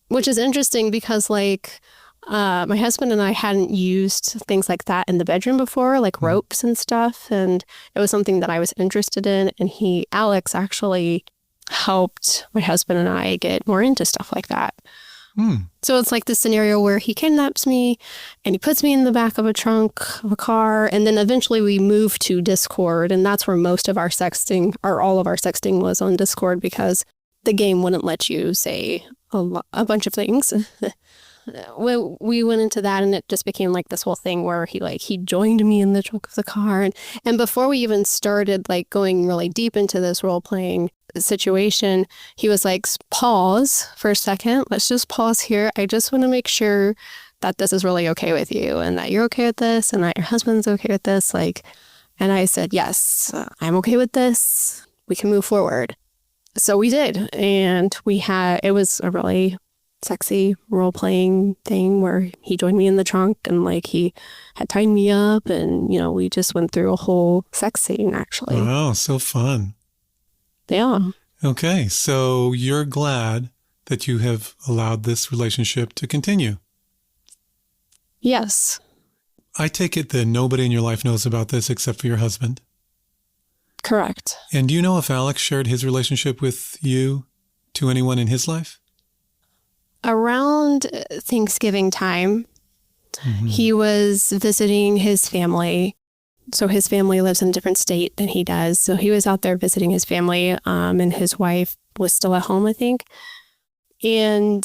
Which is interesting because like my husband and I hadn't used things like that in the bedroom before, like ropes and stuff. And it was something that I was interested in. And Alex actually helped my husband and I get more into stuff like that. So it's like this scenario where he kidnaps me and he puts me in the back of a trunk of a car. And then eventually we move to Discord. And that's where most of our sexting, or all of our sexting, was on Discord because the game wouldn't let you say a bunch of things. We went into that, and it just became like this whole thing where he joined me in the trunk of the car. And before we even started like going really deep into this role playing situation, he was like, pause for a second. Let's just pause here. I just want to make sure that this is really okay with you and that you're okay with this and that your husband's okay with this. And I said, yes, I'm okay with this. We can move forward. So we did. And it was a really sexy role-playing thing where he joined me in the trunk and like he had tied me up and, we just went through a whole sex scene actually. Wow, so fun. Yeah. Okay, so you're glad that you have allowed this relationship to continue. Yes. I take it that nobody in your life knows about this except for your husband. Correct. And do you know if Alex shared his relationship with you to anyone in his life? Around Thanksgiving time, he was visiting his family. So his family lives in a different state than he does. So he was out there visiting his family, and his wife was still at home, I think. And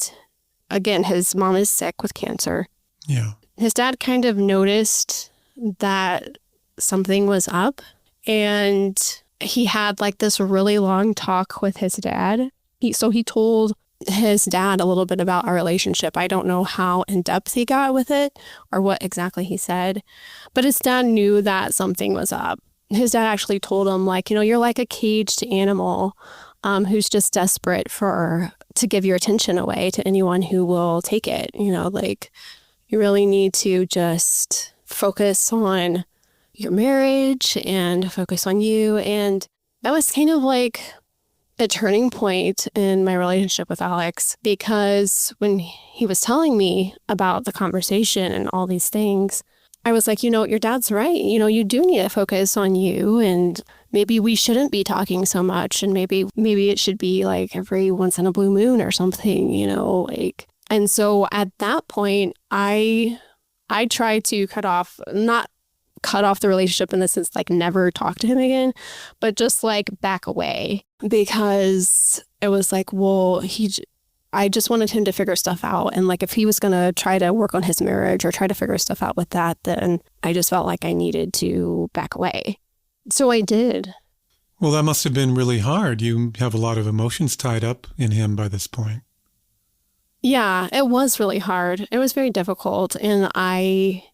again, his mom is sick with cancer. Yeah. His dad kind of noticed that something was up. And he had like this really long talk with his dad. So he told his dad a little bit about our relationship. I don't know how in depth he got with it or what exactly he said, but his dad knew that something was up. His dad actually told him, like, you're like a caged animal who's just desperate to give your attention away to anyone who will take it. Like, you really need to just focus on your marriage and focus on you. And that was kind of like a turning point in my relationship with Alex, because when he was telling me about the conversation and all these things, I was like, your dad's right. You do need to focus on you, and maybe we shouldn't be talking so much, and maybe it should be like every once in a blue moon or something, like. And so at that point, I tried to not cut off the relationship in the sense like never talk to him again, but just like back away, because it was like, well, I just wanted him to figure stuff out. And like, if he was going to try to work on his marriage or try to figure stuff out with that, then I just felt like I needed to back away. So I did. Well, that must have been really hard. You have a lot of emotions tied up in him by this point. Yeah, it was really hard. It was very difficult. And I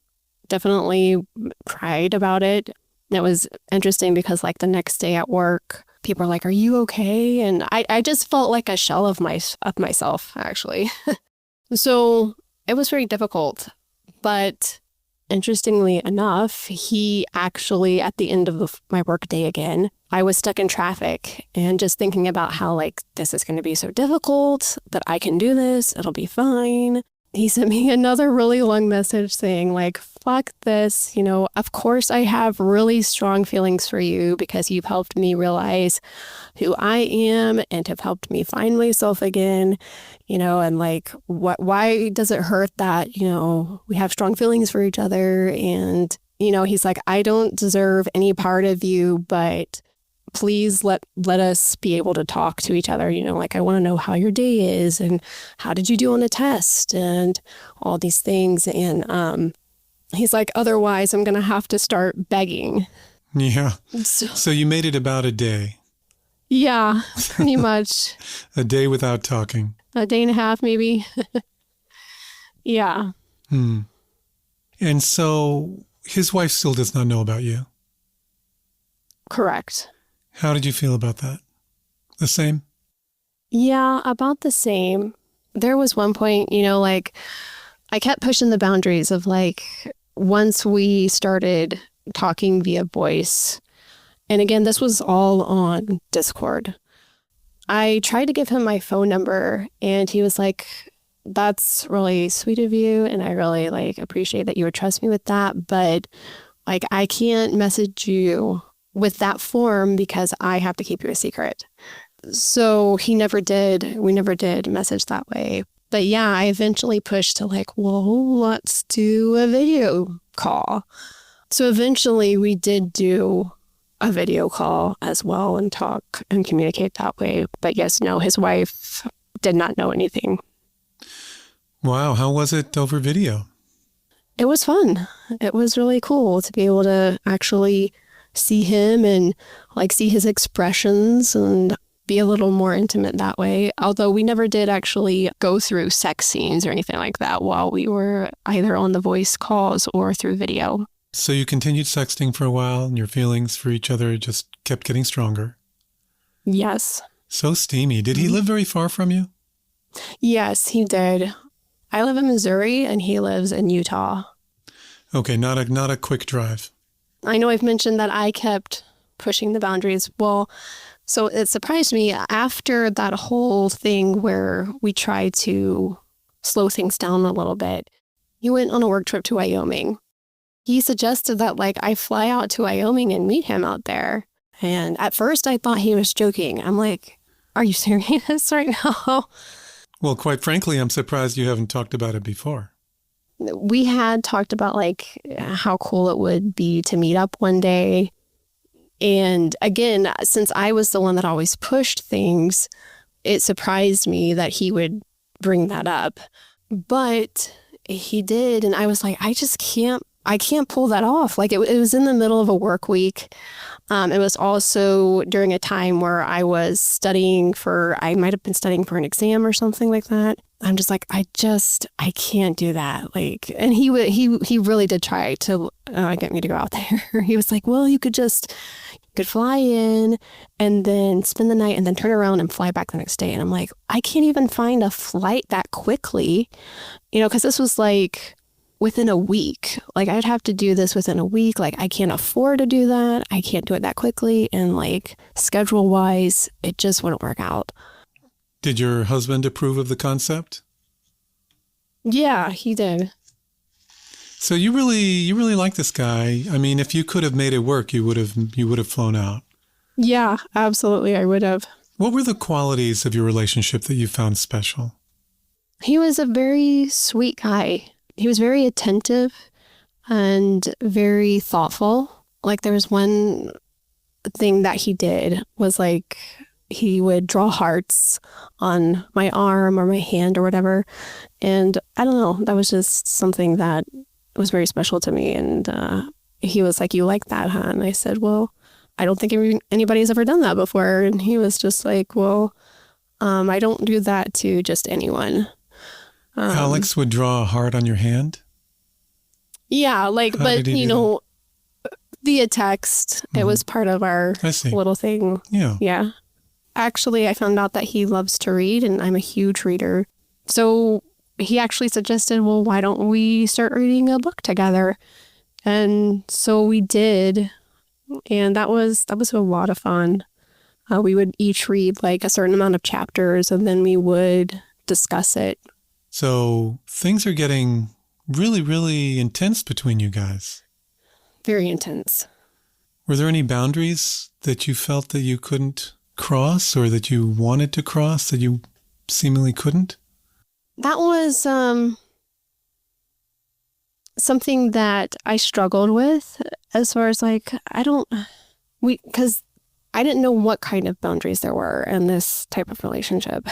definitely cried about it. It was interesting because like the next day at work, people are like, "Are you okay?" And I just felt like a shell of myself, actually. So it was very difficult. But interestingly enough, he actually, at the end of my work day again, I was stuck in traffic and just thinking about how like, this is going to be so difficult, but I can do this. It'll be fine. He sent me another really long message saying like, fuck this, of course I have really strong feelings for you because you've helped me realize who I am and have helped me find myself again, and like, why does it hurt that, we have strong feelings for each other? And, he's like, I don't deserve any part of you, but please let us be able to talk to each other. Like, I want to know how your day is and how did you do on a test and all these things. And he's like, otherwise I'm going to have to start begging. Yeah. So you made it about a day. Yeah, pretty much. A day without talking. A day and a half, maybe. Yeah. And so his wife still does not know about you. Correct. How did you feel about that? The same? Yeah, about the same. There was one point, like, I kept pushing the boundaries of like, once we started talking via voice, and again, this was all on Discord, I tried to give him my phone number and he was like, that's really sweet of you. And I really like appreciate that you would trust me with that. But like, I can't message you with that form because I have to keep you a secret. So he never did. We never did message that way. But yeah, I eventually pushed to like, well, let's do a video call. So eventually we did do a video call as well and talk and communicate that way. But yes, no, his wife did not know anything. Wow. How was it over video? It was fun. It was really cool to be able to actually see him and like see his expressions and be a little more intimate that way. Although we never did actually go through sex scenes or anything like that while we were either on the voice calls or through video. So you continued sexting for a while and your feelings for each other just kept getting stronger. Yes. So steamy. Did he live very far from you? Yes, he did. I live in Missouri and he lives in Utah. Okay, not a quick drive. I know I've mentioned that I kept pushing the boundaries. Well, so it surprised me after that whole thing where we tried to slow things down a little bit. He went on a work trip to Wyoming. He suggested that like I fly out to Wyoming and meet him out there. And at first I thought he was joking. I'm like, are you serious right now? Well, quite frankly, I'm surprised you haven't talked about it before. We had talked about like how cool it would be to meet up one day. And again, since I was the one that always pushed things, it surprised me that he would bring that up. But he did. And I was like, I can't pull that off. Like it was in the middle of a work week. It was also during a time where I might have been studying for an exam or something like that. I'm just like, I can't do that. Like, and he really did try to get me to go out there. He was like, well, you could fly in and then spend the night and then turn around and fly back the next day. And I'm like, I can't even find a flight that quickly, because this was like within a week. Like, I'd have to do this within a week. Like, I can't afford to do that. I can't do it that quickly. And like, schedule wise, it just wouldn't work out. Did your husband approve of the concept? Yeah, he did. So you really like this guy. I mean, if you could have made it work, you would have flown out. Yeah, absolutely. I would have. What were the qualities of your relationship that you found special? He was a very sweet guy. He was very attentive and very thoughtful. Like, there was one thing that he did was like, he would draw hearts on my arm or my hand or whatever. And I don't know, that was just something that was very special to me. And he was like, you like that, huh? And I said, well, I don't think anybody's ever done that before. And he was just like, well, I don't do that to just anyone. Alex would draw a heart on your hand? Yeah, like, How but, did he do via text, it was part of our little thing. Yeah. Yeah. Actually, I found out that he loves to read, and I'm a huge reader. So he actually suggested, well, why don't we start reading a book together? And so we did. And that was a lot of fun. We would each read like a certain amount of chapters, and then we would discuss it. So things are getting really, really intense between you guys. Very intense. Were there any boundaries that you felt that you couldn't cross, or that you wanted to cross that you seemingly couldn't? That was something that I struggled with, as far as like, because I didn't know what kind of boundaries there were in this type of relationship.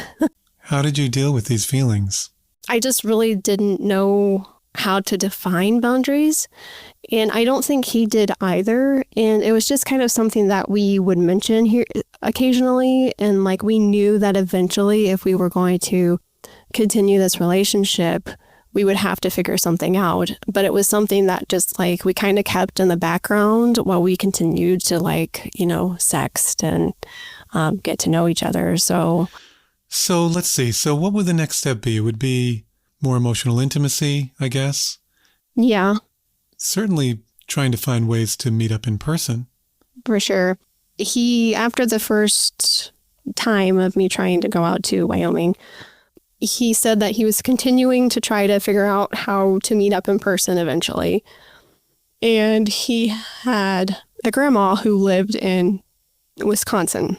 How did you deal with these feelings? I just really didn't know how to define boundaries. And I don't think he did either. And it was just kind of something that we would mention here occasionally. And like, we knew that eventually, if we were going to continue this relationship, we would have to figure something out. But it was something that just like we kind of kept in the background while we continued to like, sext and get to know each other. So let's see. So what would the next step be? It would be more emotional intimacy, I guess. Yeah. Certainly trying to find ways to meet up in person. For sure. After the first time of me trying to go out to Wyoming, he said that he was continuing to try to figure out how to meet up in person eventually. And he had a grandma who lived in Wisconsin.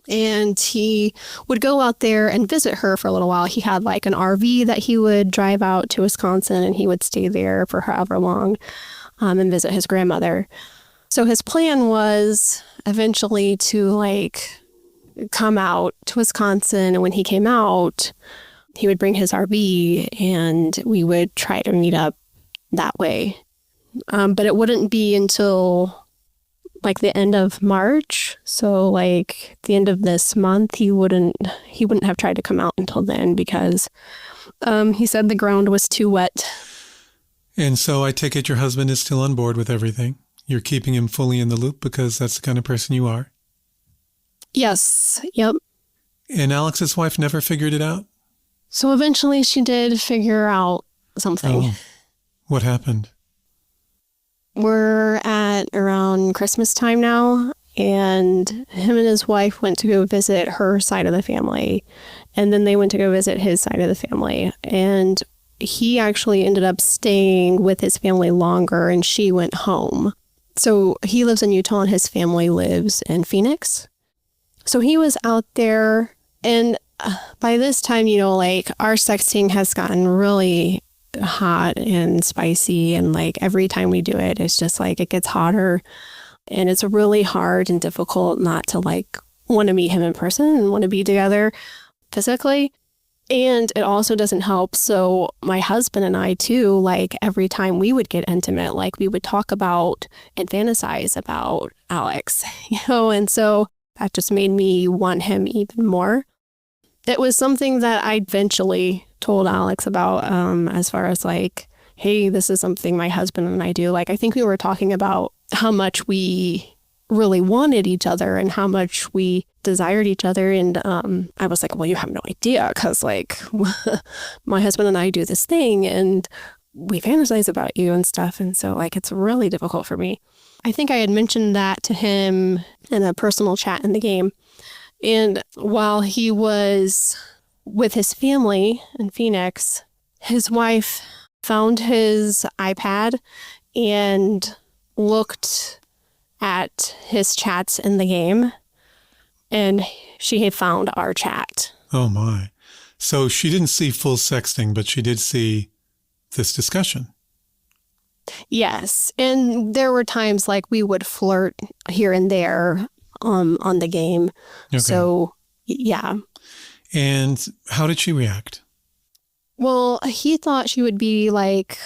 And he would go out there and visit her for a little while. He had like an RV that he would drive out to Wisconsin, and he would stay there for however long and visit his grandmother. So his plan was eventually to like come out to Wisconsin. And when he came out, he would bring his RV and we would try to meet up that way. But it wouldn't be until like the end of March. So like the end of this month, he wouldn't have tried to come out until then because he said the ground was too wet. And so I take it your husband is still on board with everything. You're keeping him fully in the loop because that's the kind of person you are. Yes. Yep. And Alex's wife never figured it out? So eventually she did figure out something. Oh, what happened? We're at around Christmas time now, and him and his wife went to go visit her side of the family, and then they went to go visit his side of the family. And he actually ended up staying with his family longer, and she went home. So he lives in Utah, and his family lives in Phoenix. So he was out there, and by this time, like our sexting has gotten really hot and spicy, and like every time we do it, it's just like it gets hotter, and it's really hard and difficult not to like want to meet him in person and want to be together physically. And it also doesn't help. So my husband and I too, like every time we would get intimate, like we would talk about and fantasize about Alex, and so that just made me want him even more. It was something that I eventually told Alex about, as far as like, hey, this is something my husband and I do. Like, I think we were talking about how much we really wanted each other and how much we desired each other. And I was like, well, you have no idea, because like my husband and I do this thing and we fantasize about you and stuff. And so like it's really difficult for me. I think I had mentioned that to him in a personal chat in the game. And while he was with his family in Phoenix, his wife found his iPad and looked at his chats in the game, and she had found our chat. Oh my. So she didn't see full sexting, but she did see this discussion. Yes. And there were times like we would flirt here and there on the game. Okay. So, yeah. And how did she react? Well, he thought she would be like,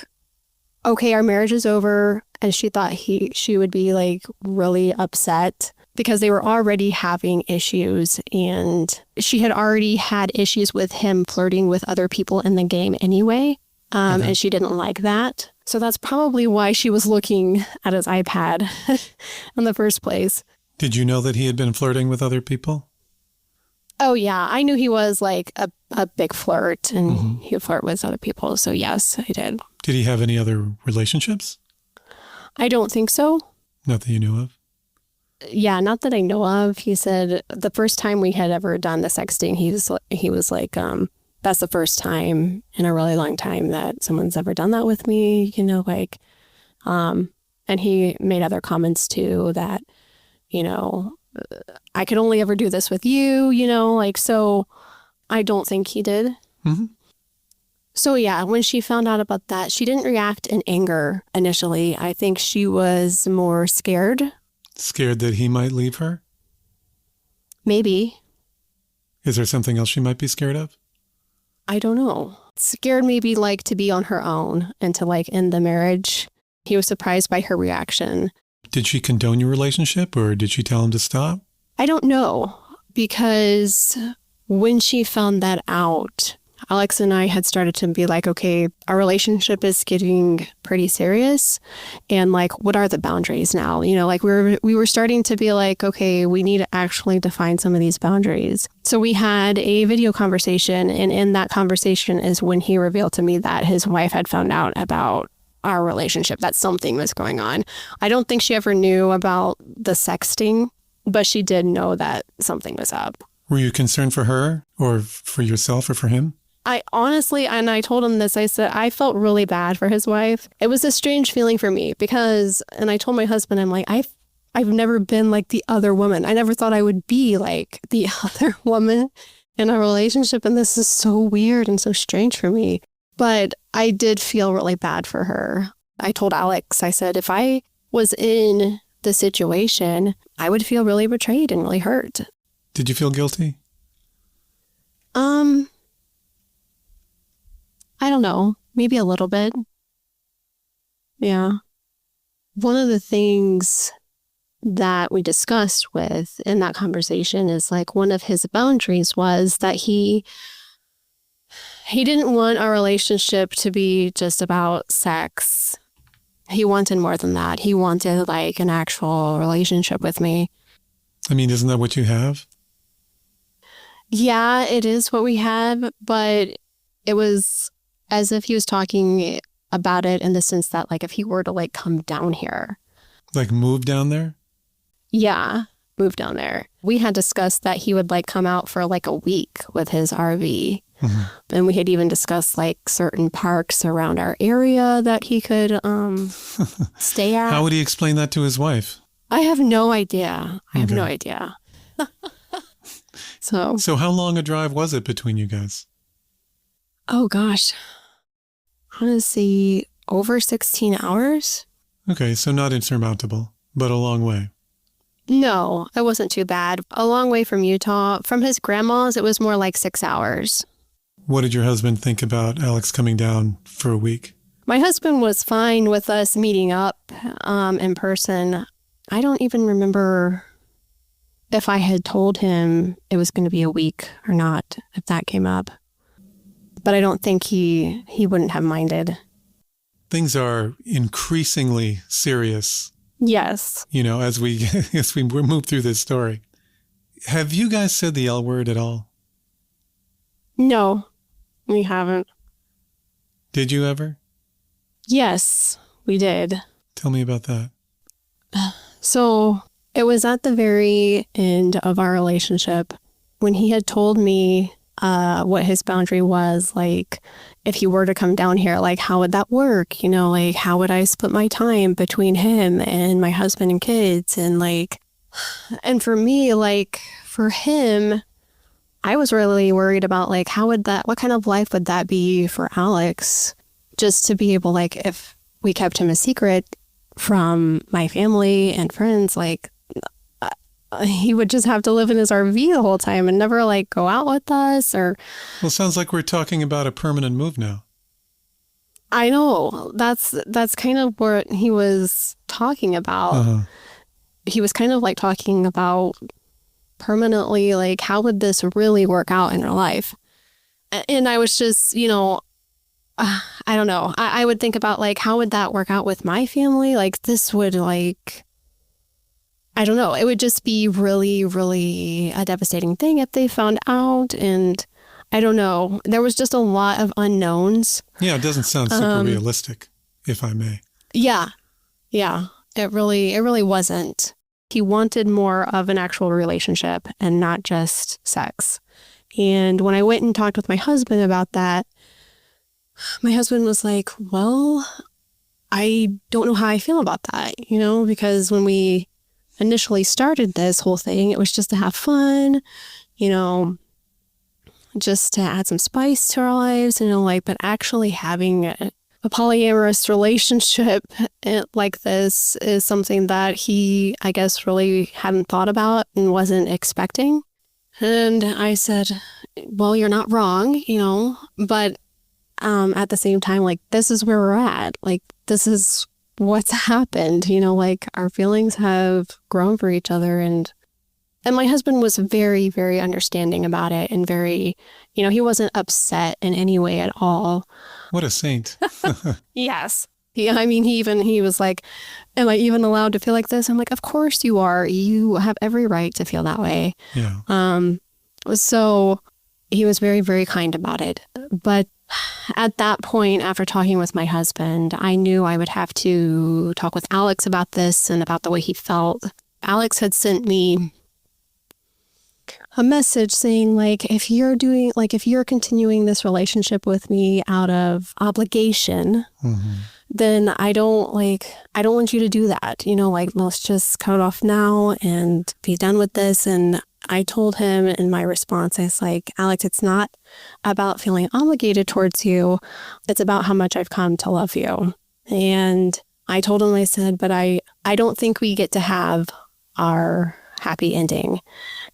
okay, our marriage is over. And she thought she would be like really upset because they were already having issues. And she had already had issues with him flirting with other people in the game anyway. And she didn't like that. So that's probably why she was looking at his iPad in the first place. Did you know that he had been flirting with other people? Oh, yeah. I knew he was like a big flirt and he would flirt with other people. So yes, I did. Did he have any other relationships? I don't think so. Not that you knew of? Yeah, not that I know of. He said the first time we had ever done the sexting, he was like, that's the first time in a really long time that someone's ever done that with me, like, and he made other comments too that, I could only ever do this with you, like, so I don't think he did. Mm-hmm. So yeah, when she found out about that, she didn't react in anger initially. I think she was more scared. Scared that he might leave her? Maybe. Is there something else she might be scared of? I don't know. Scared maybe like to be on her own and to like end the marriage. He was surprised by her reaction. Did she condone your relationship or did she tell him to stop? I don't know, because when she found that out, Alex and I had started to be like, okay, our relationship is getting pretty serious. And like, what are the boundaries now? Like we were starting to be like, okay, we need to actually define some of these boundaries. So we had a video conversation. And in that conversation is when he revealed to me that his wife had found out about our relationship, that something was going on. I don't think she ever knew about the sexting, but she did know that something was up. Were you concerned for her or for yourself or for him? I honestly, and I told him this, I said, I felt really bad for his wife. It was a strange feeling for me because, and I told my husband, I'm like, I've never been like the other woman. I never thought I would be like the other woman in a relationship. And this is so weird and so strange for me. But I did feel really bad for her. I told Alex, I said, if I was in the situation, I would feel really betrayed and really hurt. Did you feel guilty? I don't know. Maybe a little bit. Yeah. One of the things that we discussed in that conversation is like one of his boundaries was that he didn't want our relationship to be just about sex. He wanted more than that. He wanted like an actual relationship with me. I mean, isn't that what you have? Yeah, it is what we have, but it was as if he was talking about it in the sense that like if he were to like come down here. Like move down there? Yeah, move down there. We had discussed that he would like come out for like a week with his RV. Mm-hmm. And we had even discussed like certain parks around our area that he could stay at. How would he explain that to his wife? I have no idea. I have no idea. So how long a drive was it between you guys? Oh, gosh. I want to say over 16 hours. Okay, so not insurmountable, but a long way. No, it wasn't too bad. A long way from Utah. From his grandma's, it was more like 6 hours. What did your husband think about Alex coming down for a week? My husband was fine with us meeting up in person. I don't even remember if I had told him it was going to be a week or not, if that came up. But I don't think he wouldn't have minded. Things are increasingly serious. Yes. You know, as we move through this story. Have you guys said the L word at all? No, we haven't. Did you ever? Yes, we did. Tell me about that. So it was at the very end of our relationship when he had told me what his boundary was, like, if he were to come down here, like, how would that work? You know, like, how would I split my time between him and my husband and kids? And like, and for me, like, for him, I was really worried about, like, what kind of life would that be for Alex? Just to be able, like, if we kept him a secret from my family and friends, like, he would just have to live in his RV the whole time and never, like, go out with us or... Well, sounds like we're talking about a permanent move now. I know. That's kind of what he was talking about. Uh-huh. He was kind of, like, talking about permanently, like, how would this really work out in our life? And I was just, you know, I don't know. I would think about, like, how would that work out with my family? Like, this would, like... I don't know. It would just be really, really a devastating thing if they found out. And I don't know. There was just a lot of unknowns. Yeah, it doesn't sound super realistic, if I may. Yeah. Yeah. It really wasn't. He wanted more of an actual relationship and not just sex. And when I went and talked with my husband about that, my husband was like, well, I don't know how I feel about that, you know, because when we initially started this whole thing, it was just to have fun, you know, just to add some spice to our lives, you know, like, but actually having a polyamorous relationship like this is something that he, I guess, really hadn't thought about and wasn't expecting. And I said, well, you're not wrong, you know, but at the same time, like, this is where we're at. Like, this is what's happened, you know, like, our feelings have grown for each other. And my husband was very, very understanding about it and very, you know, he wasn't upset in any way at all. What a saint. Yes. He was like, am I even allowed to feel like this? I'm like, of course you are. You have every right to feel that way. Yeah. So he was very, very kind about it. But at that point, after talking with my husband, I knew I would have to talk with Alex about this and about the way he felt. Alex had sent me a message saying, like, if you're continuing this relationship with me out of obligation, then I don't want you to do that. You know, like, let's just cut it off now and be done with this. And I told him in my response, I was like, Alex, it's not about feeling obligated towards you. It's about how much I've come to love you. And I told him, I said, but I don't think we get to have our happy ending.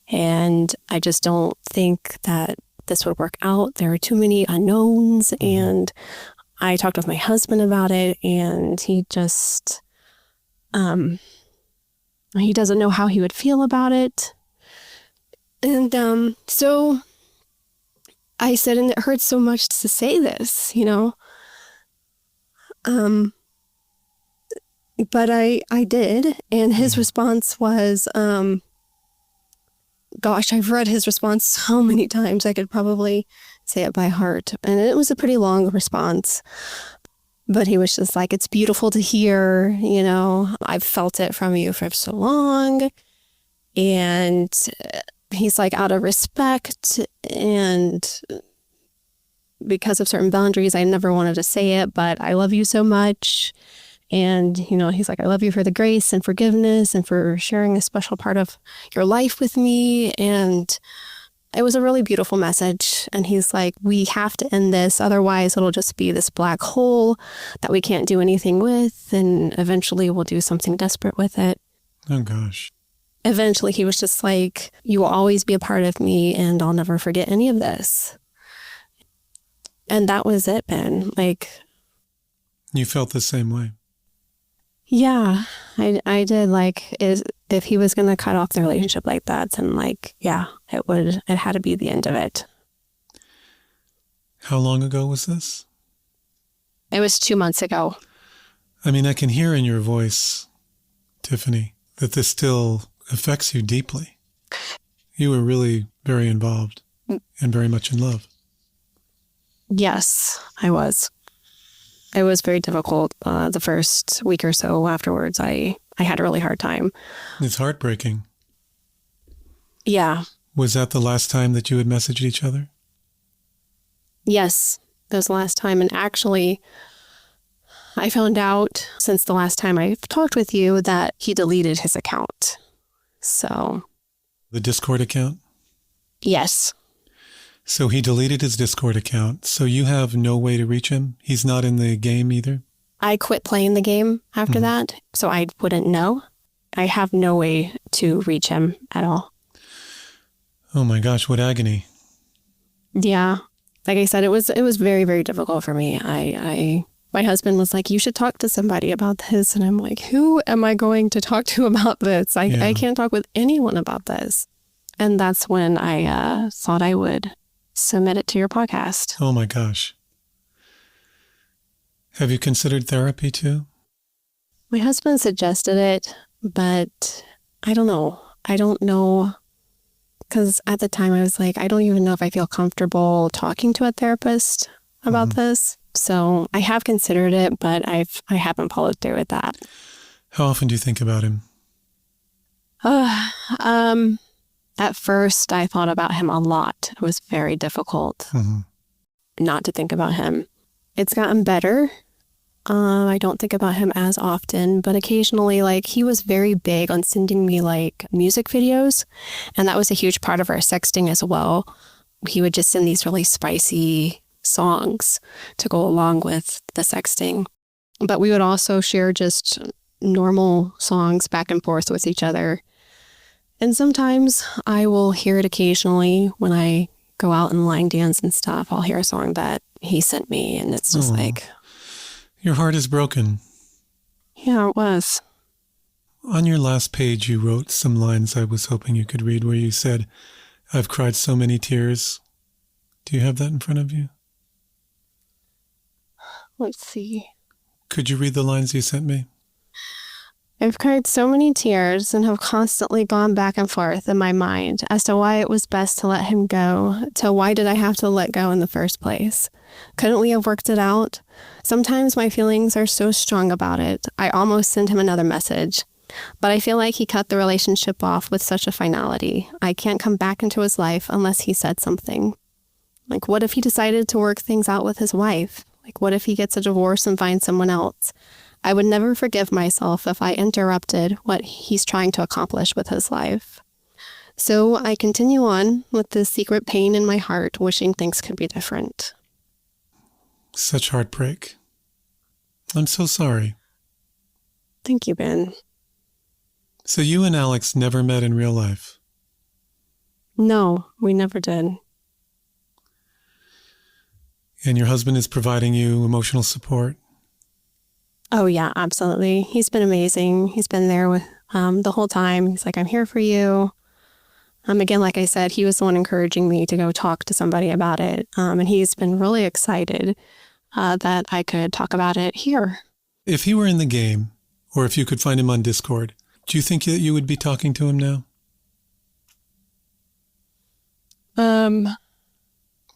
And I just don't think that this would work out. There are too many unknowns. And I talked with my husband about it, and he just, he doesn't know how he would feel about it. And so I said, and it hurts so much to say this, you know, but I did. And his response was, gosh, I've read his response so many times. I could probably say it by heart. And it was a pretty long response. But he was just like, it's beautiful to hear, you know, I've felt it from you for so long. And he's like, out of respect and because of certain boundaries, I never wanted to say it, but I love you so much. And, you know, he's like, I love you for the grace and forgiveness and for sharing a special part of your life with me. And it was a really beautiful message. And he's like, we have to end this. Otherwise, it'll just be this black hole that we can't do anything with. And eventually we'll do something desperate with it. Oh, gosh. Eventually, he was just like, you will always be a part of me and I'll never forget any of this. And that was it, Ben. Like, You felt the same way. yeah, I did. Like, if he was going to cut off the relationship like that, then like, yeah, it had to be the end of it. How long ago was this? It was 2 months ago. I mean, I can hear in your voice, Tiffany, that this still affects you deeply. You were really very involved and very much in love. Yes, I was. It was very difficult. The first week or so afterwards, I had a really hard time. It's heartbreaking. Yeah. Was that the last time that you had messaged each other? Yes, that was the last time. And actually, I found out since the last time I talked with you that he deleted his account. So. The Discord account? Yes. So he deleted his Discord account. So you have no way to reach him? He's not in the game either? I quit playing the game after that, so I wouldn't know. I have no way to reach him at all. Oh my gosh, what agony. Yeah. Like I said, it was very, very difficult for me. My husband was like, you should talk to somebody about this. And I'm like, who am I going to talk to about this? I can't talk with anyone about this. And that's when I thought I would submit it to your podcast. Oh my gosh. Have you considered therapy too? My husband suggested it, but I don't know. I don't know. Because at the time I was like, I don't even know if I feel comfortable talking to a therapist about this. So I have considered it, but I haven't followed through with that. How often do you think about him? At first I thought about him a lot. It was very difficult not to think about him. It's gotten better. I don't think about him as often, but occasionally, like, he was very big on sending me like music videos, and that was a huge part of our sexting as well. He would just send these really spicy songs to go along with the sexting, but we would also share just normal songs back and forth with each other. And sometimes I will hear it occasionally when I go out and line dance and stuff. I'll hear a song that he sent me, and it's just like... Your heart is broken. Yeah, it was. On your last page, you wrote some lines I was hoping you could read where you said, I've cried so many tears. Do you have that in front of you? Let's see. Could you read the lines you sent me? I've cried so many tears and have constantly gone back and forth in my mind as to why it was best to let him go, to why did I have to let go in the first place? Couldn't we have worked it out? Sometimes my feelings are so strong about it, I almost send him another message. But I feel like he cut the relationship off with such a finality. I can't come back into his life unless he said something. Like, what if he decided to work things out with his wife? Like, what if he gets a divorce and finds someone else? I would never forgive myself if I interrupted what he's trying to accomplish with his life. So I continue on with this secret pain in my heart, wishing things could be different. Such heartbreak. I'm so sorry. Thank you, Ben. So you and Alex never met in real life? No, we never did. And your husband is providing you emotional support? Oh, yeah, absolutely. He's been amazing. He's been there with the whole time. He's like, I'm here for you. Again, like I said, he was the one encouraging me to go talk to somebody about it. And he's been really excited that I could talk about it here. If he were in the game, or if you could find him on Discord, do you think that you would be talking to him now?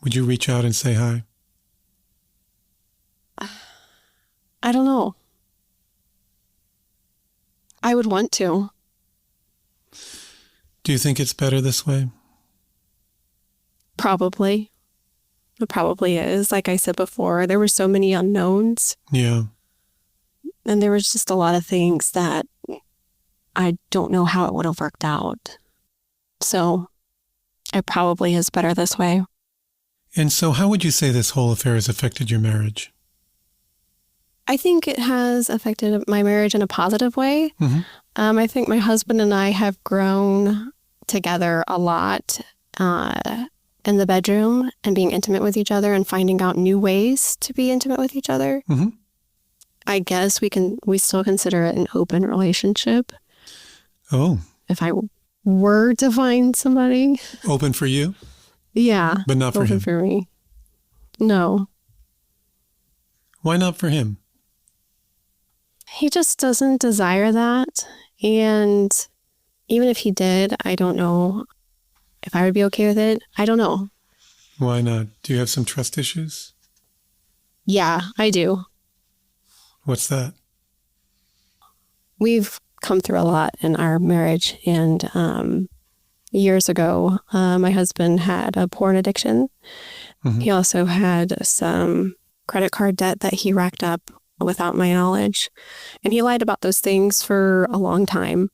Would you reach out and say hi? I don't know. I would want to. Do you think it's better this way? Probably. It probably is. Like I said before, there were so many unknowns. Yeah. And there was just a lot of things that I don't know how it would have worked out. So it probably is better this way. And so how would you say this whole affair has affected your marriage? I think it has affected my marriage in a positive way. I think my husband and I have grown together a lot. in the bedroom and being intimate with each other and finding out new ways to be intimate with each other. Mm-hmm. I guess we still consider it an open relationship. Oh. If I were to find somebody. Open for you? Yeah. But not for him? Open for me. No. Why not for him? He just doesn't desire that. And even if he did, I don't know if I would be okay with it. I don't know. Why not? Do you have some trust issues? Yeah, I do. What's that? We've come through a lot in our marriage. And years ago, my husband had a porn addiction. Mm-hmm. He also had some credit card debt that he racked up without my knowledge. And he lied about those things for a long time.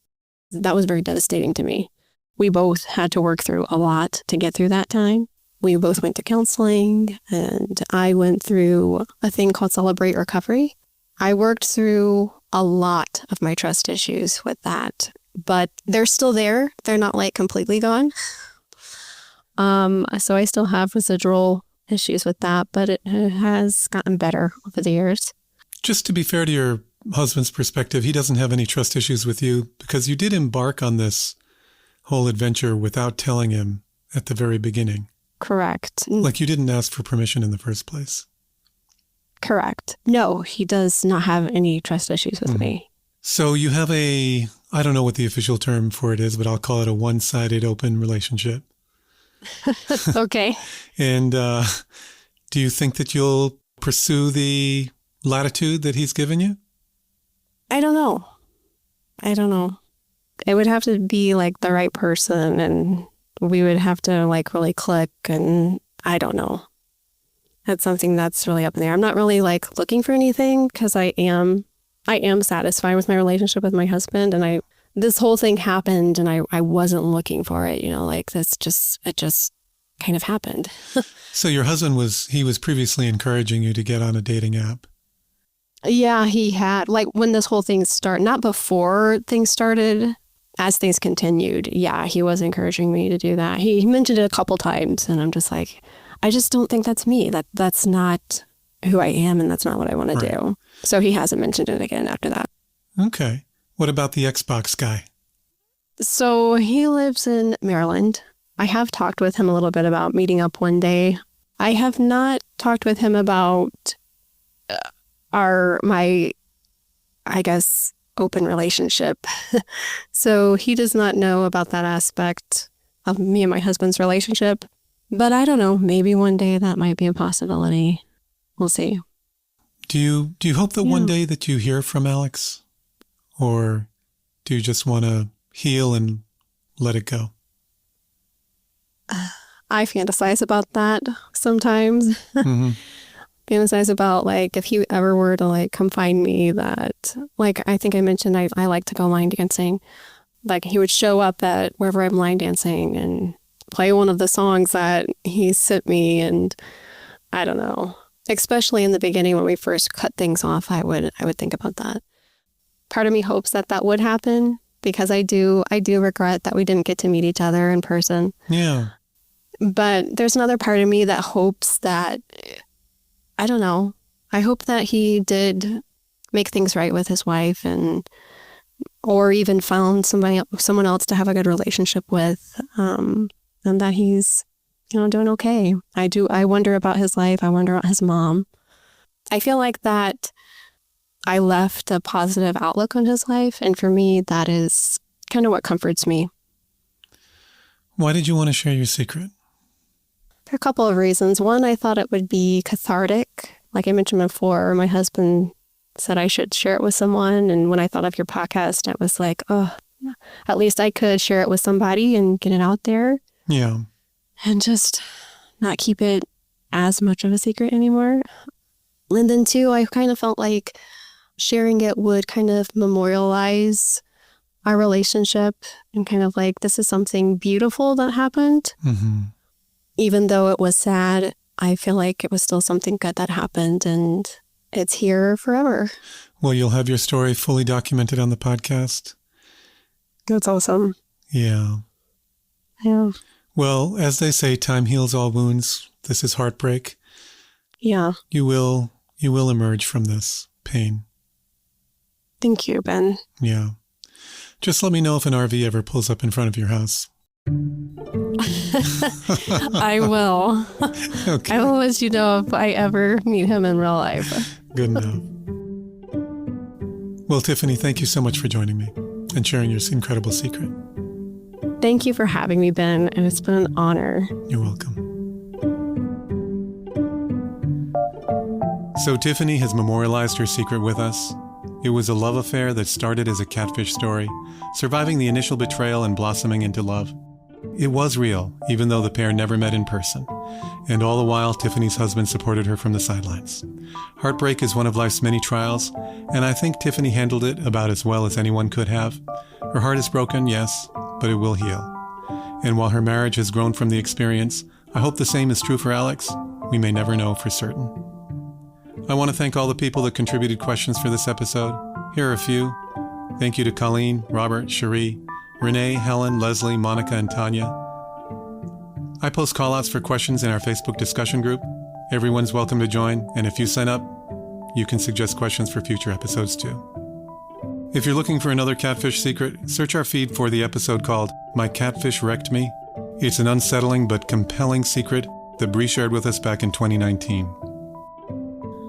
That was very devastating to me. We both had to work through a lot to get through that time. We both went to counseling, and I went through a thing called Celebrate Recovery. I worked through a lot of my trust issues with that, but they're still there. They're not like completely gone. So I still have residual issues with that, but it has gotten better over the years. Just to be fair to your husband's perspective, he doesn't have any trust issues with you because you did embark on this whole adventure without telling him at the very beginning. Correct. Like you didn't ask for permission in the first place. Correct. No, he does not have any trust issues with me. So you have I don't know what the official term for it is, but I'll call it a one-sided open relationship. Okay. And do you think that you'll pursue the latitude that he's given you? I don't know. It would have to be like the right person, and we would have to like really click, and I don't know. That's something that's really up in the air. I'm not really like looking for anything because I am satisfied with my relationship with my husband, and this whole thing happened and I wasn't looking for it, like it just kind of happened. So your husband was previously encouraging you to get on a dating app. Yeah, he had, like when this whole thing started, not before things started, as things continued. Yeah, he was encouraging me to do that. He mentioned it a couple times, and I'm just like, I just don't think that's me. That's not who I am, and that's not what I want to do. So he hasn't mentioned it again after that. Okay. What about the Xbox guy? So he lives in Maryland. I have talked with him a little bit about meeting up one day. I have not talked with him about my open relationship. So he does not know about that aspect of me and my husband's relationship. But I don't know, maybe one day that might be a possibility. We'll see. Do you hope that one day that you hear from Alex? Or do you just want to heal and let it go? I fantasize about that sometimes. Mm-hmm. Fantasize about like if he ever were to like come find me, that like I think I mentioned I like to go line dancing. Like he would show up at wherever I'm line dancing and play one of the songs that he sent me, and I don't know. Especially in the beginning when we first cut things off, I would think about that. Part of me hopes that would happen because I do regret that we didn't get to meet each other in person. Yeah. But there's another part of me that hopes that, I don't know, I hope that he did make things right with his wife or even found someone else to have a good relationship with, and that he's, doing okay. I wonder about his life. I wonder about his mom. I feel like that I left a positive outlook on his life. And for me, that is kind of what comforts me. Why did you want to share your secret? There are a couple of reasons. One, I thought it would be cathartic. Like I mentioned before, my husband said I should share it with someone. And when I thought of your podcast, I was like, oh, at least I could share it with somebody and get it out there. Yeah. And just not keep it as much of a secret anymore. And then two, I kind of felt like sharing it would kind of memorialize our relationship and kind of like, this is something beautiful that happened. Mm-hmm. Even though it was sad, I feel like it was still something good that happened, and it's here forever. Well, you'll have your story fully documented on the podcast. That's awesome. Yeah. Yeah. Well, as they say, time heals all wounds. This is heartbreak. Yeah. You will emerge from this pain. Thank you, Ben. Yeah. Just let me know if an RV ever pulls up in front of your house. I will. Okay. I will let you know if I ever meet him in real life. Good enough. Well, Tiffany, thank you so much for joining me and sharing your incredible secret. Thank you for having me, Ben, and it's been an honor. You're welcome. So Tiffany has memorialized her secret with us. It was a love affair that started as a catfish story, surviving the initial betrayal and blossoming into love. It was real, even though the pair never met in person. And all the while, Tiffany's husband supported her from the sidelines. Heartbreak is one of life's many trials, and I think Tiffany handled it about as well as anyone could have. Her heart is broken, yes, but it will heal. And while her marriage has grown from the experience, I hope the same is true for Alex. We may never know for certain. I want to thank all the people that contributed questions for this episode. Here are a few. Thank you to Colleen, Robert, Cherie, Renee, Helen, Leslie, Monica, and Tanya. I post callouts for questions in our Facebook discussion group. Everyone's welcome to join, and if you sign up, you can suggest questions for future episodes too. If you're looking for another catfish secret, search our feed for the episode called My Catfish Wrecked Me. It's an unsettling but compelling secret that Bree shared with us back in 2019.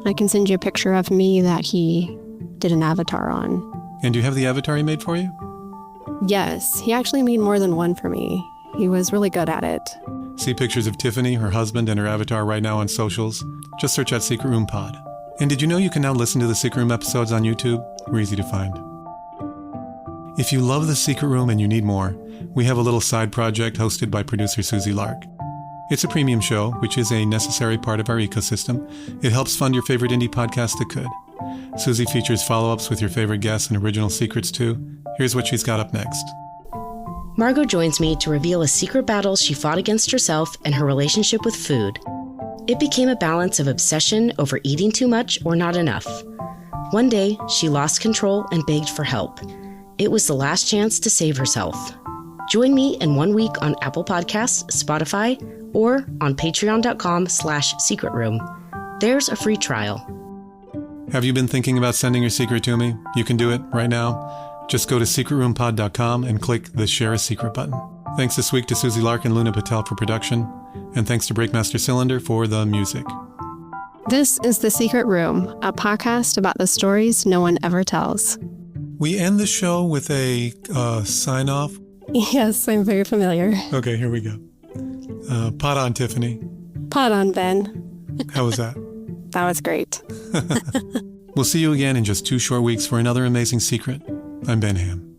I can send you a picture of me that he did an avatar on. And do you have the avatar he made for you? Yes, he actually made more than one for me. He was really good at it. See pictures of Tiffany, her husband, and her avatar right now on socials. Just search out Secret Room Pod. And did you know you can now listen to the Secret Room episodes on YouTube? We're easy to find. If you love the Secret Room and you need more, we have a little side project hosted by producer Susie Lark. It's a premium show, which is a necessary part of our ecosystem. It helps fund your favorite indie podcast that could. Susie features follow-ups with your favorite guests and original secrets too. Here's what she's got up next. Margot joins me to reveal a secret battle she fought against herself and her relationship with food. It became a balance of obsession over eating too much or not enough. One day, she lost control and begged for help. It was the last chance to save herself. Join me in 1 week on Apple Podcasts, Spotify, or on patreon.com/secretroom. There's a free trial. Have you been thinking about sending your secret to me? You can do it right now. Just go to secretroompod.com and click the Share a Secret button. Thanks this week to Susie Lark and Luna Patel for production, and thanks to Breakmaster Cylinder for the music. This is The Secret Room, a podcast about the stories no one ever tells. We end the show with a sign-off. Yes, I'm very familiar. Okay, here we go. Pot on, Tiffany. Pot on, Ben. How was that? That was great. We'll see you again in just 2 short weeks for another amazing secret. I'm Ben Ham.